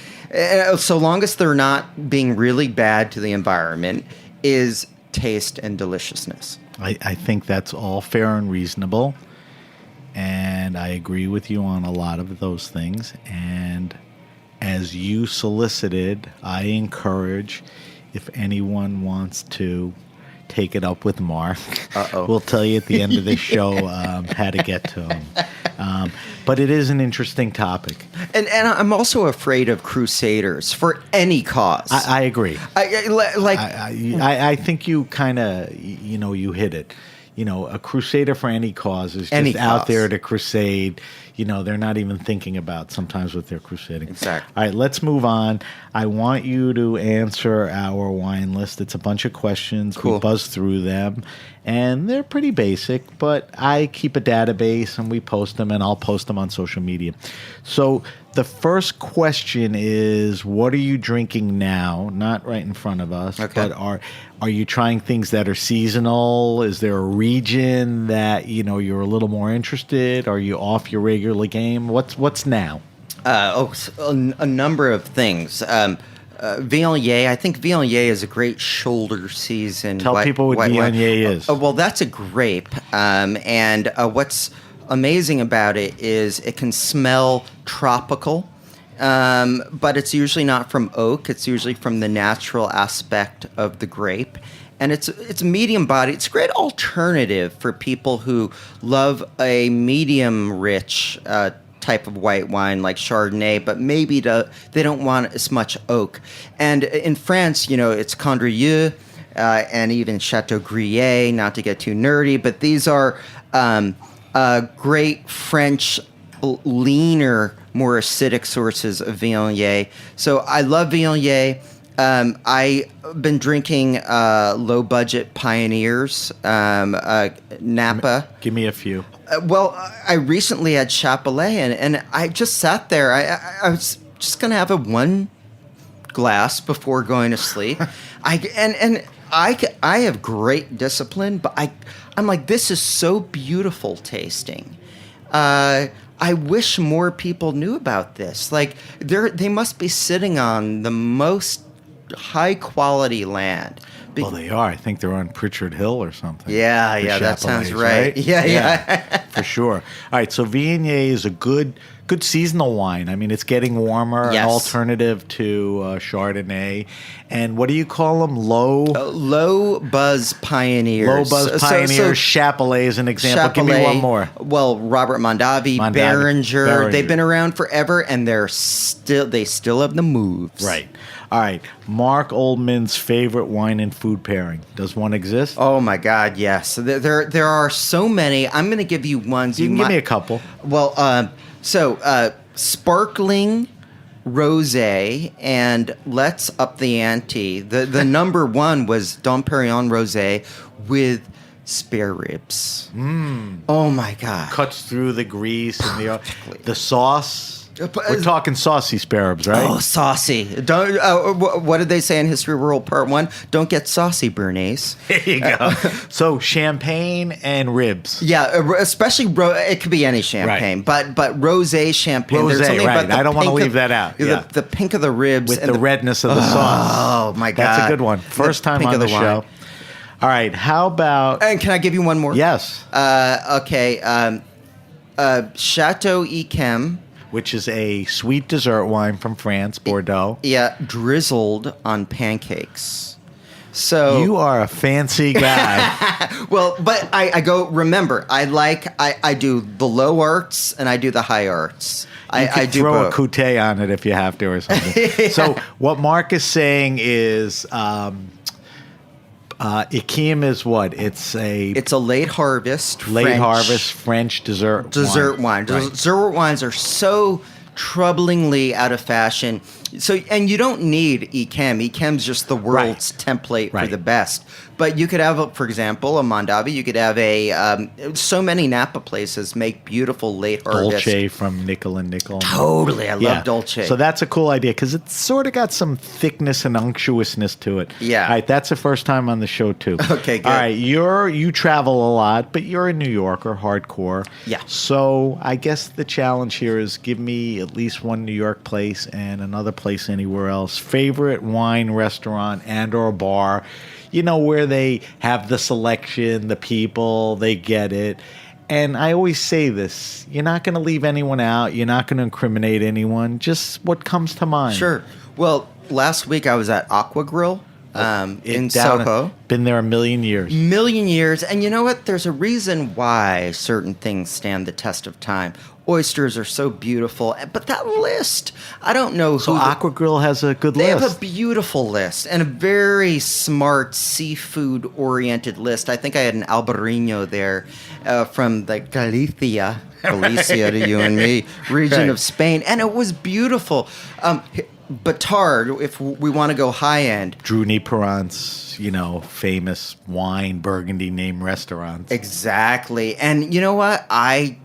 so long as they're not being really bad to the environment, is taste and deliciousness. I think that's all fair and reasonable. And I agree with you on a lot of those things. And as you solicited, I encourage, if anyone wants to take it up with Mark, we'll tell you at the end of the show how to get to him. But it is an interesting topic. And I'm also afraid of crusaders for any cause. I agree. I think you kind of, you hit it. a crusader for any cause is Any just out cause. there to crusade. They're not even thinking about sometimes what they're crusading. Exactly. All right, let's move on. I want you to answer our wine list. It's a bunch of questions. Cool. We buzz through them, and they're pretty basic, but I keep a database, and we post them, and I'll post them on social media. So the first question is, what are you drinking now? Not right in front of us, Okay. but are you trying things that are seasonal? Is there a region that you're a little more interested? Are you off your regular game? What's now? A number of things. Viognier, I think Viognier is a great shoulder season. Tell people what wine. Viognier is. Well, that's a grape, and what's amazing about it is it can smell tropical, but it's usually not from oak. It's usually from the natural aspect of the grape. And it's medium body. It's a great alternative for people who love a medium rich type of white wine like Chardonnay, but maybe they don't want as much oak. And in France, it's Condrieu and even Chateau Gruyère, not to get too nerdy, but these are great French, leaner, more acidic sources of Viognier. So I love Viognier. I've been drinking low-budget Pioneers, Napa. Give me a few. Well, I recently had Chapelet, and I just sat there. I was just going to have one glass before going to sleep. I have great discipline, but I'm like, this is so beautiful tasting. I wish more people knew about this. Like, they must be sitting on the most high-quality land. Well, they are. I think they're on Pritchard Hill or something. Yeah, The that sounds Chapelets, right. Yeah. For sure. All right, so Viognier is a good seasonal wine. I mean, it's getting warmer, Yes. an alternative to Chardonnay. And what do you call them? Low Buzz Pioneers. Low Buzz Pioneers. Chapelet is an example. Give me one more. Well, Robert Mondavi, Beringer. They've been around forever, and they still have the moves. Right. All right. Mark Oldman's favorite wine and food pairing. Does one exist? Oh my God, yes. There are so many. I'm going to give you ones. You can give me a couple. Well, sparkling rosé, and let's up the ante. The number one was Dom Perignon rosé with spare ribs. Oh my God! Cuts through the grease and the sauce. We're talking saucy spare ribs, right? Oh, saucy! Don't. What did they say in History World Part 1? Don't get saucy, Bernays. There you go. So champagne and ribs. Yeah, especially it could be any champagne, but rosé champagne. Rosé, there's something right. about I don't want to leave that out. Yeah. The pink of the ribs with and the redness of the sauce. Oh my God, that's a good one. First time on the show. All right, how about? And can I give you one more? Yes. Okay. Chateau Yquem, which is a sweet dessert wine from France, Bordeaux. Yeah, drizzled on pancakes. So you are a fancy guy. Well, but I go. Remember, I do the low arts and I do the high arts. I do throw both. a couté on it if you have to or something. Yeah. So what Mark is saying is, Yquem is what? It's a late harvest French dessert wine. Right. Dessert wines are so troublingly out of fashion. So, and you don't need Yquem. Yquem's just the world's template for the best. But you could have, for example, a Mondavi. You could have so many Napa places make beautiful late harvest. Dolce from Nickel and Nickel. Totally. I love Dolce. So that's a cool idea because it's sort of got some thickness and unctuousness to it. Yeah. All right. That's the first time on the show, too. Okay, good. All right. You travel a lot, but you're a New Yorker, hardcore. Yeah. So I guess the challenge here is give me at least one New York place and another place anywhere else. Favorite wine restaurant and or bar, where they have the selection, the people, they get it. And I always say this, you're not going to leave anyone out. You're not going to incriminate anyone. Just what comes to mind. Sure. Well, last week I was at Aqua Grill in Soho. Been there a million years. Million years. And you know what? There's a reason why certain things stand the test of time. Oysters are so beautiful. But that list, I don't know So who. Aqua Grill has a good They list. have a beautiful list and a very smart seafood-oriented list. I think I had an Albarino there from the Galicia to you and me, region Right. of Spain. And it was beautiful. Batard, if we want to go high-end. Drew Perrant's, famous wine Burgundy name restaurants. Exactly. And you know what? I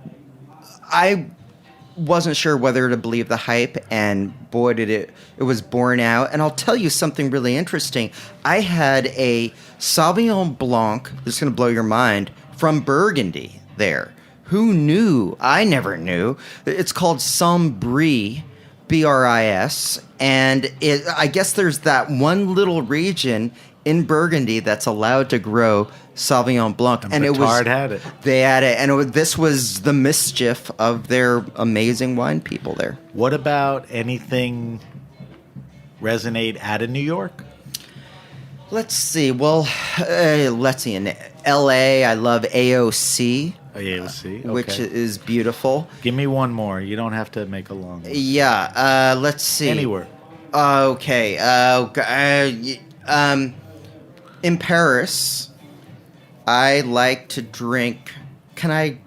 wasn't sure whether to believe the hype, and boy, did it was borne out. And I'll tell you something really interesting. I had a Sauvignon Blanc, this is going to blow your mind, from Burgundy there. Who knew? I never knew. It's called Sombris, BRIS, and I guess there's that one little region in Burgundy that's allowed to grow Sauvignon Blanc, And Batard it was had it. They had it, and this was the mischief of their amazing wine people there. What about anything resonate out of New York? Let's see. Well, let's see. In L.A., I love AOC. AOC, okay. Which is beautiful. Give me one more. You don't have to make a long one. Yeah. Let's see. Anywhere. Okay. In Paris, I like to drink. Can I?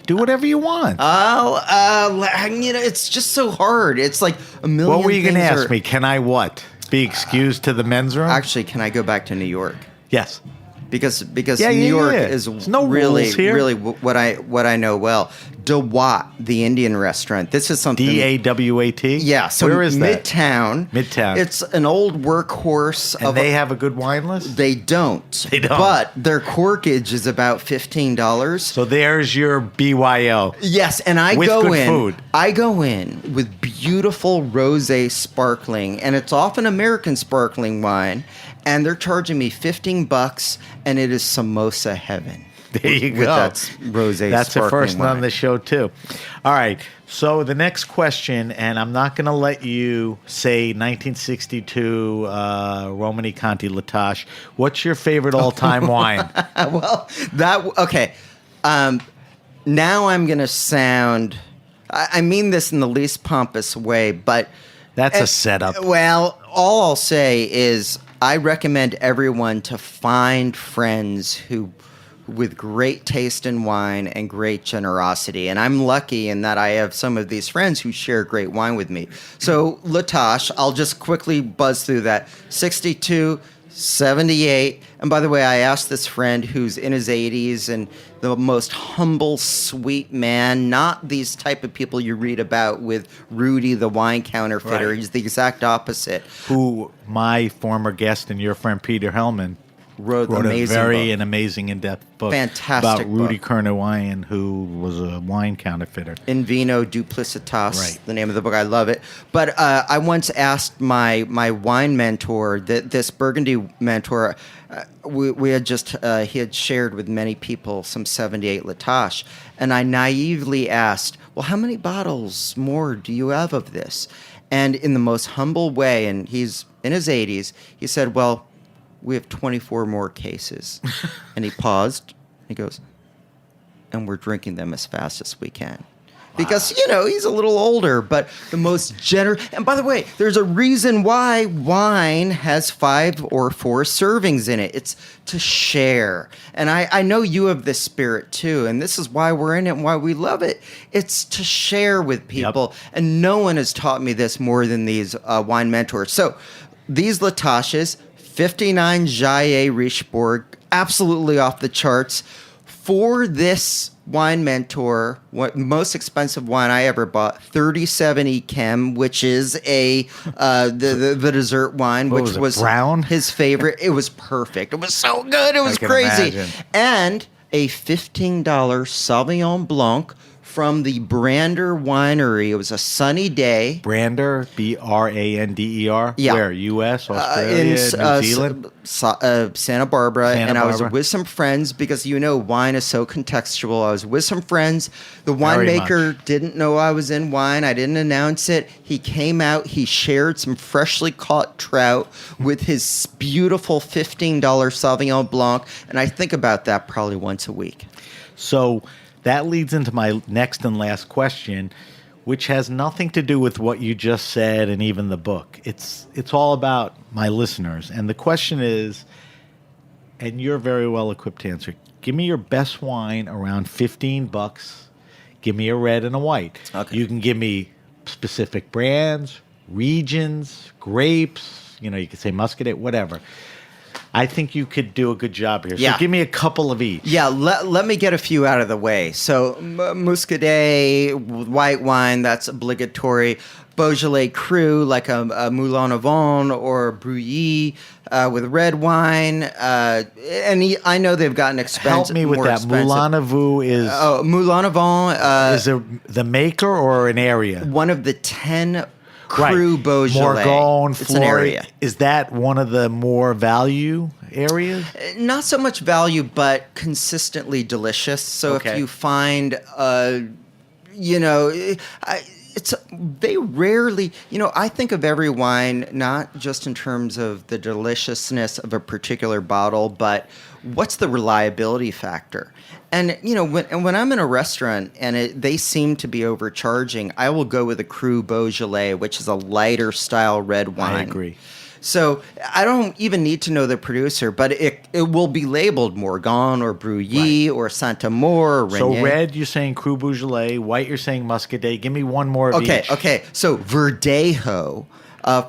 Do whatever you want. It's just so hard. It's like a million. What were you going to things ask me? Can I what? Be excused to the men's room? Actually, can I go back to New York? Yes. Because Yeah, New yeah, York yeah. is There's no really rules here. really what I know well. Dawat, the Indian restaurant. This is something. DAWAT? Yeah, so Where is that? Midtown. It's an old workhorse. And they have a good wine list? They don't. They don't. But their corkage is about $15. So there's your BYO. Yes, and I With go good in. food. I go in with beautiful rosé sparkling, and it's often American sparkling wine, and they're charging me $15, and it is samosa heaven. There you With go. that rosé That's the sparkling first one on wine. the show, too. All right. So the next question, and I'm not going to let you say 1962 Romani Conti Latache. What's your favorite all-time wine? Well, okay. Now I'm going to sound. I mean this in the least pompous way, but That's a setup. Well, all I'll say is I recommend everyone to find friends who with great taste in wine and great generosity. And I'm lucky in that I have some of these friends who share great wine with me. So Latache, I'll just quickly buzz through that. 62, 78. And by the way, I asked this friend who's in his 80s and the most humble, sweet man, not these type of people you read about with Rudy, the wine counterfeiter. Right. He's the exact opposite. Who my former guest and your friend Peter Hellman Wrote a amazing very book. an amazing in-depth book Fantastic about Rudy book. Kernowayan, who was a wine counterfeiter. In Vino Duplicitas, Right. the name of the book. I love it. But I once asked my wine mentor, this Burgundy mentor, we had just he had shared with many people some 78 Latache, and I naively asked, "Well, how many bottles more do you have of this?" And in the most humble way, and he's in his 80s, he said, "Well, we have 24 more cases." And he paused. He goes, "And we're drinking them as fast as we can." Because, he's a little older, but the most generous. And by the way, there's a reason why wine has 5 or 4 servings in it. It's to share. And I know you have this spirit too, and this is why we're in it and why we love it. It's to share with people. Yep. And no one has taught me this more than these wine mentors. So these Lataches, 59 Jaillet Richebourg, absolutely off the charts. For this wine mentor, most expensive wine I ever bought, 37 Echem, which is the dessert wine, which was brown? his favorite. It was perfect. It was so good. It was can crazy. imagine. And a $15 Sauvignon Blanc from the Brander Winery. It was a sunny day. Brander, Brander. Yeah. Where? U.S., Australia, New Zealand? Santa Barbara. Santa and I was Barbara. with some friends because, wine is so contextual. I was with some friends. The Very winemaker didn't know I was in wine. I didn't announce it. He came out. He shared some freshly caught trout with his beautiful $15 Sauvignon Blanc. And I think about that probably once a week. So that leads into my next and last question, which has nothing to do with what you just said and even the book. It's all about my listeners. And the question is, and you're very well equipped to answer, give me your best wine around $15. Give me a red and a white. Okay. You can give me specific brands, regions, grapes, you could say Muscadet, whatever. I think you could do a good job here. Yeah. So give me a couple of each. Yeah, let me get a few out of the way. So Muscadet, white wine, that's obligatory. Beaujolais Cru, like a Moulin Avant or Brouilly with red wine. I know they've gotten expensive. Help me with more that. expensive. Moulin Avant is... Moulin Avant... is it the maker or an area? one of the 10... Cru Beaujolais. Morgon, it's an area. Is that one of the more value areas? Not so much value, but consistently delicious. So Okay. if you find, they rarely, I think of every wine not just in terms of the deliciousness of a particular bottle, but what's the reliability factor? And when I'm in a restaurant and they seem to be overcharging, I will go with a Cru Beaujolais, which is a lighter style red wine. I agree. So I don't even need to know the producer, but it will be labeled Morgon or Brouilly or Saint-Amour or Renier. So red, you're saying Cru Beaujolais. White, you're saying Muscadet. Give me one more of each. Okay. So Verdejo,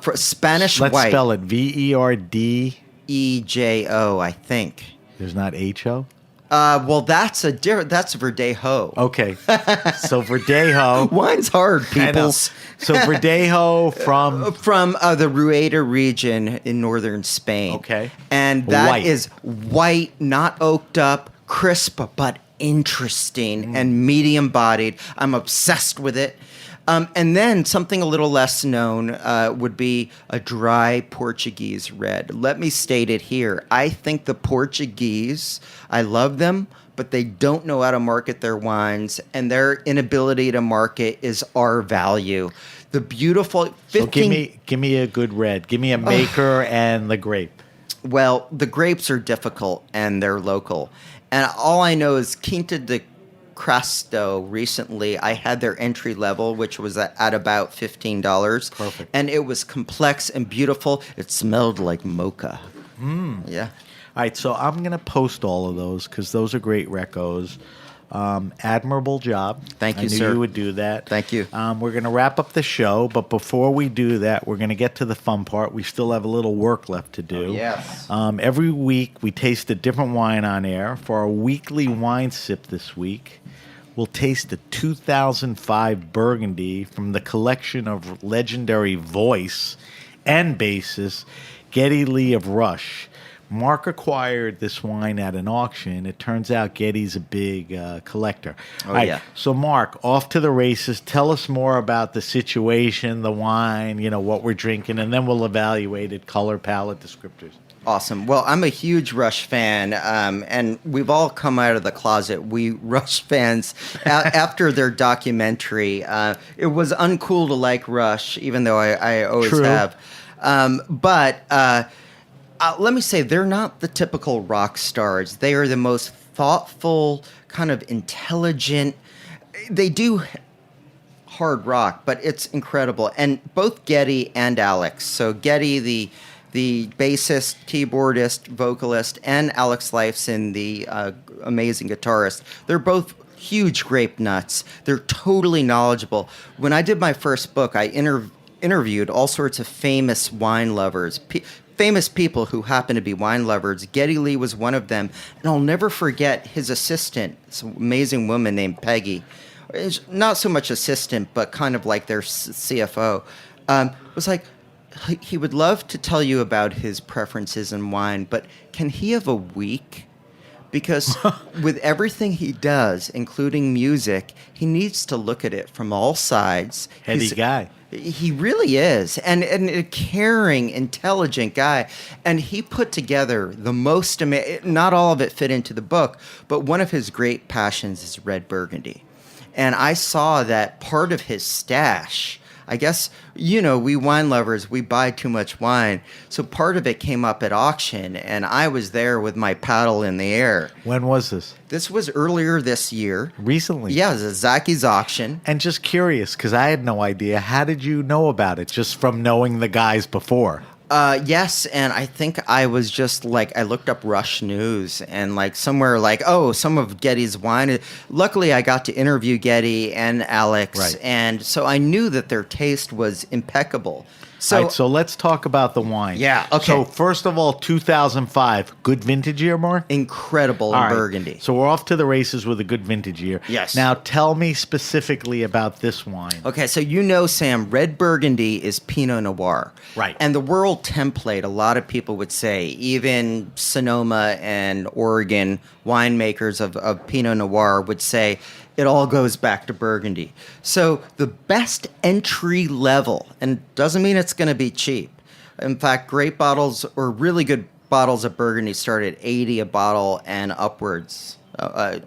for Spanish Let's white. spell it V-E-R-D. E-J-O, I think. There's not H-O? Well, that's Verdejo. Okay. So Verdejo. Wine's hard, I know. peoples. So Verdejo From the Rueda region in northern Spain. Okay. And that White. is white, not oaked up, crisp, but interesting and medium bodied. I'm obsessed with it. And then something a little less known would be a dry Portuguese red. Let me state it here. I think the Portuguese, I love them, but they don't know how to market their wines, and their inability to market is our value. The beautiful 15... So give me a good red. Give me a maker and the grape. Well, the grapes are difficult, and they're local. And all I know is Quinta de Crasto recently, I had their entry level, which was at about $15. Perfect. And it was complex and beautiful. It smelled like mocha. Yeah. All right, so I'm going to post all of those because those are great recos. Admirable job. Thank you, I knew sir. you would do that. Thank you. We're going to wrap up the show, but before we do that, we're going to get to the fun part. We still have a little work left to do. Oh, yes. Every week, we taste a different wine on air. For our weekly wine sip this week, we'll taste the 2005 Burgundy from the collection of legendary voice and bassist Geddy Lee of Rush. Mark acquired this wine at an auction. It turns out Geddy's a big collector. Oh, yeah. So, Mark, off to the races. Tell us more about the situation, the wine, what we're drinking, and then we'll evaluate it, color, palette, descriptors. Awesome. Well, I'm a huge Rush fan, and we've all come out of the closet. We Rush fans after their documentary. It was uncool to like Rush, even though I always True. have. But let me say, they're not the typical rock stars. They are the most thoughtful, kind of intelligent. They do hard rock, but it's incredible. And both Geddy and Alex. So Geddy, the bassist, keyboardist, vocalist, and Alex Lifeson, the amazing guitarist. They're both huge grape nuts. They're totally knowledgeable. When I did my first book, I interviewed all sorts of famous wine lovers, famous people who happen to be wine lovers. Geddy Lee was one of them. And I'll never forget his assistant, this amazing woman named Peggy. Not so much assistant, but kind of like their CFO. Was like, he would love to tell you about his preferences in wine, but can he have a week? Because with everything he does, including music, he needs to look at it from all sides. Heady guy. He really is. And a caring, intelligent guy. And he put together the most amazing, not all of it fit into the book, but one of his great passions is red Burgundy. And I saw that part of his stash I guess, we wine lovers, we buy too much wine. So part of it came up at auction, and I was there with my paddle in the air. When was this? This was earlier this year. Recently? Yeah, it was a Zaki's auction. And just curious, because I had no idea. How did you know about it? Just from knowing the guys before? Yes, and I think I was just I looked up Rush News and somewhere some of Getty's wine. Luckily, I got to interview Getty and Alex, right. And so I knew that their taste was impeccable. So, so let's talk about the wine. Yeah, okay. So first of all, 2005, good vintage year, Mark? Incredible in Burgundy. So we're off to the races with a good vintage year. Yes. Now tell me specifically about this wine. Okay, so Sam, red Burgundy is Pinot Noir. Right. And the world template, a lot of people would say, even Sonoma and Oregon winemakers of Pinot Noir would say, it all goes back to Burgundy. So the best entry level, and doesn't mean it's going to be cheap. In fact, great bottles or really good bottles of Burgundy start at $80 a bottle and upwards,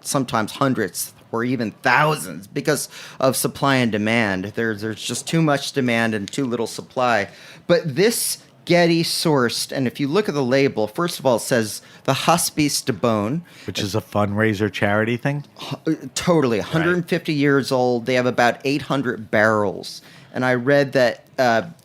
sometimes hundreds or even thousands because of supply and demand. There's just too much demand and too little supply. But this Getty sourced, and if you look at the label, first of all, it says the Hospice de Beaune. Which is a fundraiser charity thing? Totally. 150 years old. They have about 800 barrels. And I read that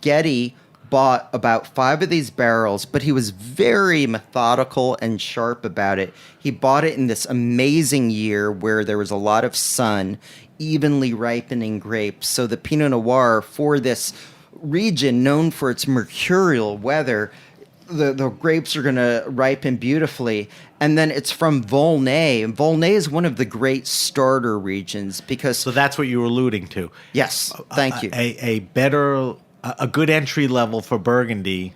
Getty bought about 5 of these barrels, but he was very methodical and sharp about it. He bought it in this amazing year where there was a lot of sun, evenly ripening grapes. So the Pinot Noir for this region known for its mercurial weather, the grapes are going to ripen beautifully. And then it's from Volnay. And Volnay is one of the great starter regions because... So that's what you were alluding to. Yes, thank you. A good entry level for Burgundy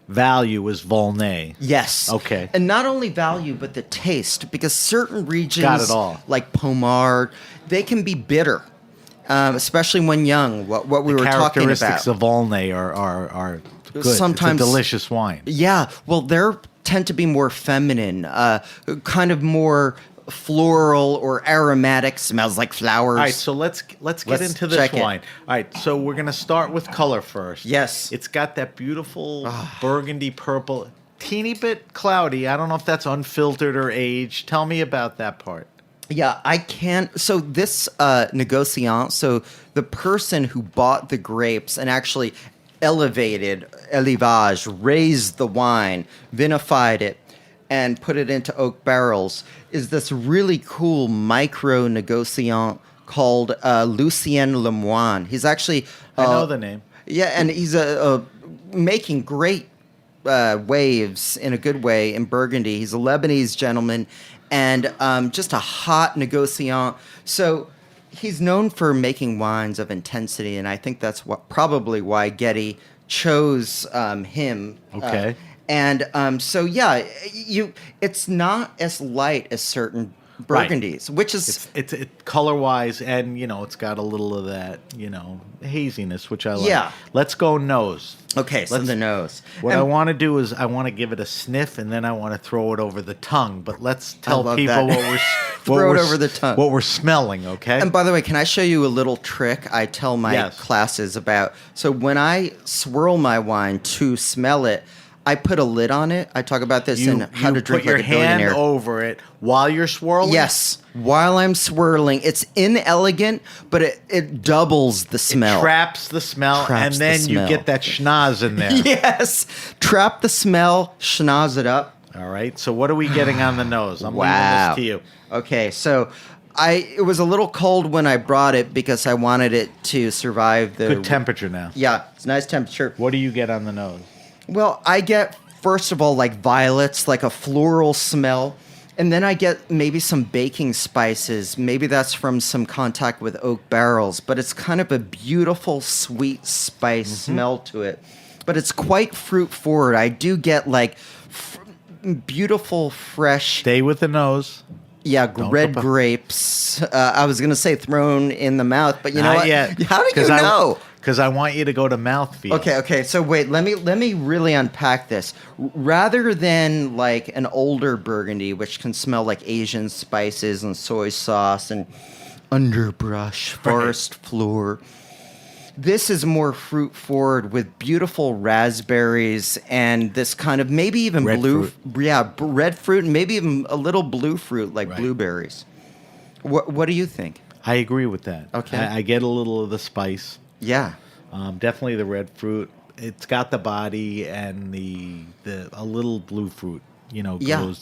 value is Volnay. Yes. Okay. And not only value, but the taste, because certain regions... Got it all. Like Pommard, they can be bitter. Especially when young, what we were talking about. The characteristics of Volnay are good. Sometimes, it's a delicious wine. Yeah, well, they tend to be more feminine, kind of more floral or aromatic, smells like flowers. All right, so let's get into this wine. All right, so we're going to start with color first. Yes. It's got that beautiful burgundy purple, teeny bit cloudy. I don't know if that's unfiltered or aged. Tell me about that part. Yeah, I can't. So this negociant, so the person who bought the grapes and actually élevage, raised the wine, vinified it, and put it into oak barrels, is this really cool micro negociant called Lucien Lemoine. He's actually... I know the name. Yeah, and he's making great waves in a good way in Burgundy. He's a Lebanese gentleman and just a hot negociant. So he's known for making wines of intensity, and I think that's probably why Getty chose him. Okay. So yeah, it's not as light as certain Burgundies, right. Which is it's color wise, and it's got a little of that haziness, which I like. Yeah. Let's go nose. Okay, so the nose. What I want to do is I want to give it a sniff, and then I want to throw it over the tongue. But let's tell people over the tongue. What we're smelling. Okay. And by the way, can I show you a little trick I tell my classes about? So when I swirl my wine to smell it, I put a lid on it. I talk about this in How to Drink Like a Billionaire. You put your hand over it while you're swirling? Yes. While I'm swirling. It's inelegant, but it doubles the smell. It traps the smell, and then you get that schnoz in there. Yes. Trap the smell, schnoz it up. All right. So what are we getting on the nose? I'm leaving this to you. Okay. So it was a little cold when I brought it because I wanted it to survive the... Good temperature now. Yeah. It's nice temperature. What do you get on the nose? Well, I get, first of all, like violets, like a floral smell. And then I get maybe some baking spices. Maybe that's from some contact with oak barrels. But it's kind of a beautiful, sweet spice smell to it. But it's quite fruit forward. I do get like beautiful, fresh... Stay with the nose. Yeah, red grapes. I was going to say thrown in the mouth, but you know what? Yet. How did you know? Because I want you to go to mouthfeel. Okay. So wait, let me really unpack this. Rather than like an older Burgundy, which can smell like Asian spices and soy sauce and underbrush, forest floor, This is more fruit forward with beautiful raspberries and this kind of maybe even Red blue, fruit. red fruit, and maybe even a little blue fruit like Right. blueberries. What do you think? I agree with that. Okay. I get a little of the spice. Yeah. Definitely the red fruit. It's got the body and the a little blue fruit,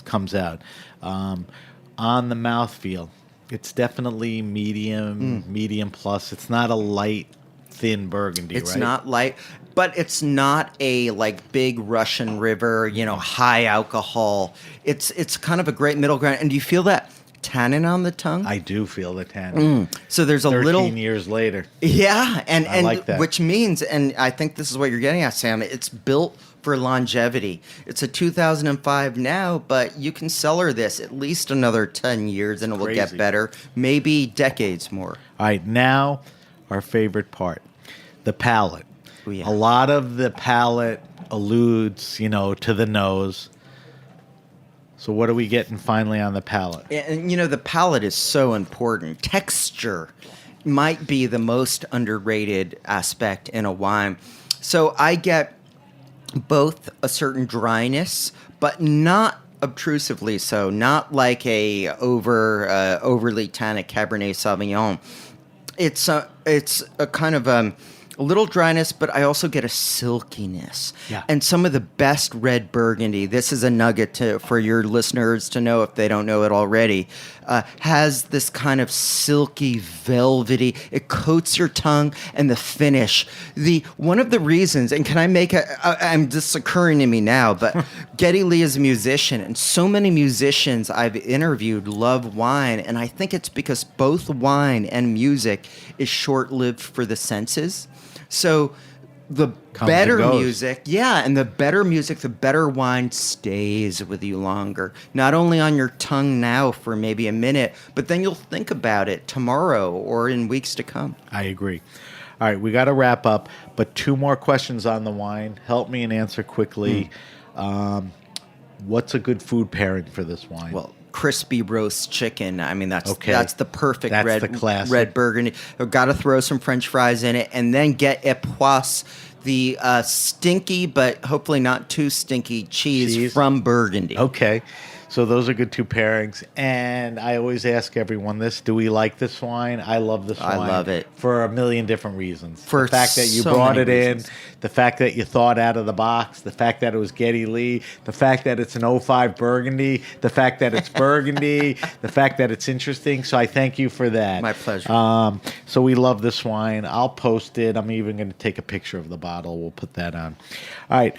comes out. On the mouthfeel, it's definitely medium plus. It's not a light, thin burgundy, It's right? not light, but it's not a big Russian river, high alcohol. It's kind of a great middle ground. And do you feel that tannin on the tongue? I do feel the tannin. So there's a 13 little years later. Yeah, and I like that. which means, and I think this is what you're getting at, Sam, it's built for longevity. It's a 2005 now, but you can cellar this at least another 10 years and it will get crazy. better, maybe decades more. All right, now our favorite part, the palate. Oh, yeah. A lot of the palate alludes, to the nose. So what are we getting finally on the palate? And the palate is so important. Texture might be the most underrated aspect in a wine. So I get both a certain dryness, but not obtrusively so, not like a overly tannic Cabernet Sauvignon. It's a kind of a little dryness, but I also get a silkiness. Yeah. And some of the best red Burgundy, this is a nugget for your listeners to know if they don't know it already, has this kind of silky, velvety, it coats your tongue, and the finish. One of the reasons, and can I make I'm this occurring to me now, but Geddy Lee is a musician, and so many musicians I've interviewed love wine, and I think it's because both wine and music is short-lived for the senses. So the Comes better and goes. music, and the better music, the better wine stays with you longer. Not only on your tongue now for maybe a minute, but then you'll think about it tomorrow or in weeks to come. I agree. All right, we got to wrap up, but 2 more questions on the wine. Help me and answer quickly. What's a good food pairing for this wine? Well, crispy roast chicken. I mean, that's Okay. that's the perfect That's the classic. red Burgundy. I've got to throw some French fries in it, and then get époisse, the stinky but hopefully not too stinky cheese from Burgundy. Okay. So those are good 2 pairings. And I always ask everyone this. Do we like this wine? I love this I wine. love it. For a million different reasons. For the fact that you so brought many it reasons. in, the fact that you thought out of the box, the fact that it was Geddy Lee, the fact that it's an 05 Burgundy, the fact that it's Burgundy, the fact that it's interesting. So I thank you for that. My pleasure. So we love this wine. I'll post it. I'm even going to take a picture of the bottle. We'll put that on. All right.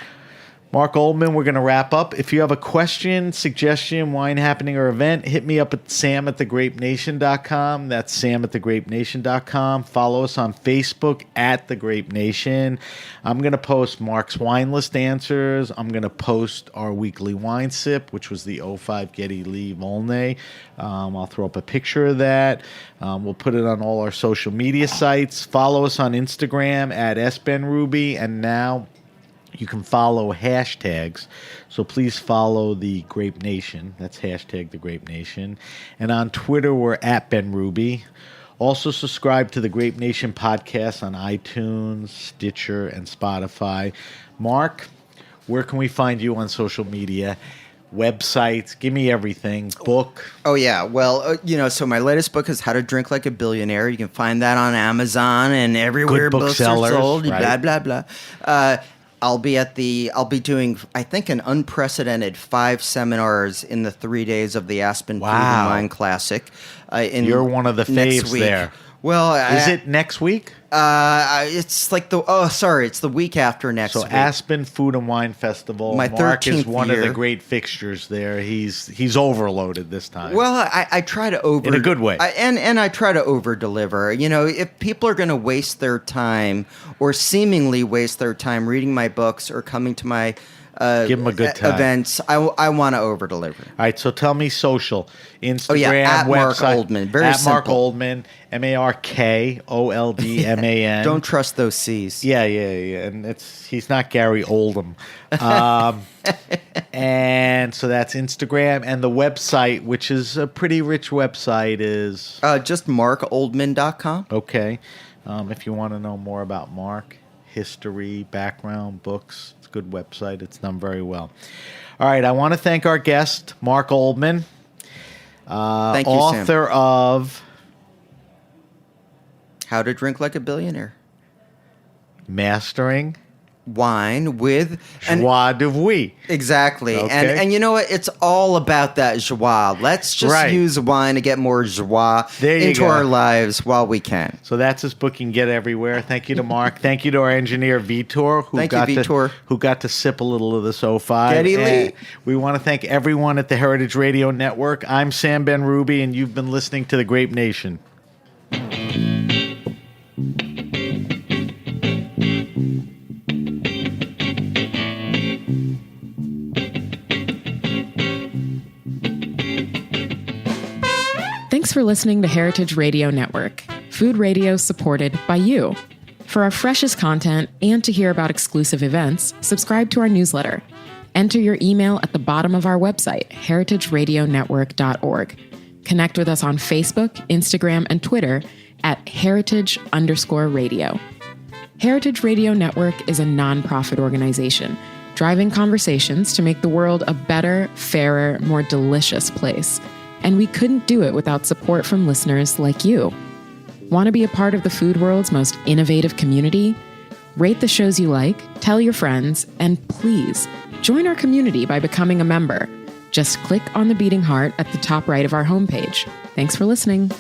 Mark Oldman, we're going to wrap up. If you have a question, suggestion, wine happening, or event, hit me up at sam@thegrapenation.com. That's sam@thegrapenation.com. Follow us on Facebook at The Grape Nation. I'm going to post Mark's wine list answers. I'm going to post our weekly wine sip, which was the 05 Geddy Lee Volnay. I'll throw up a picture of that. We'll put it on all our social media sites. Follow us on Instagram at sbenruby. And now you can follow hashtags. So please follow the Grape Nation. That's hashtag the Grape Nation. And on Twitter, we're at Ben Ruby. Also subscribe to the Grape Nation podcast on iTunes, Stitcher, and Spotify. Mark, where can we find you on social media? Websites, give me everything. Book. Oh, yeah. Well, so my latest book is How to Drink Like a Billionaire. You can find that on Amazon and everywhere Good books are booksellers, sold. right? Blah, blah, blah. I'll be doing, I think, an unprecedented 5 seminars in the 3 days of the Aspen Food and Wine Classic. You're one of the next faves week. there. Well, Is it next week? It's like it's the week after next So week. Aspen Food and Wine Festival. My Mark is 13th one of the year. great fixtures there. He's overloaded this time. Well, I try to In a good way. and I try to over deliver. If people are going to waste their time or seemingly waste their time reading my books or coming to my Give 'em a good time. events, I want to over deliver. All right, so tell me social. Instagram, at Mark website. Oldman. Very at Mark simple. Oldman, MarkOldman. Don't trust those C's. Yeah, and he's not Gary Oldham. And so that's Instagram, and the website, which is a pretty rich website, is Just markoldman.com. okay. If you want to know more about Mark, history, background, books, it's a good website. It's done very well. All right, I want to thank our guest, Mark Oldman, Thank you, author Sam. of How to Drink Like a Billionaire. Mastering Wine with Joie de Vivre. Exactly. Okay. And you know what? It's all about that joie. Let's just use wine to get more joie into our lives while we can. So that's his book. You can get everywhere. Thank you to Mark. Thank you to our engineer, Vitor, who got to sip a little of this 05. Geddy Lee. We want to thank everyone at the Heritage Radio Network. I'm Sam Ben Ruby, and you've been listening to The Grape Nation. Thanks for listening to Heritage Radio Network, food radio supported by you. For our freshest content and to hear about exclusive events, subscribe to our newsletter. Enter your email at the bottom of our website, heritageradionetwork.org. Connect with us on Facebook, Instagram, and Twitter at heritage_radio. Heritage Radio Network is a nonprofit organization driving conversations to make the world a better, fairer, more delicious place. And we couldn't do it without support from listeners like you. Want to be a part of the food world's most innovative community? Rate the shows you like, tell your friends, and please join our community by becoming a member. Just click on the beating heart at the top right of our homepage. Thanks for listening.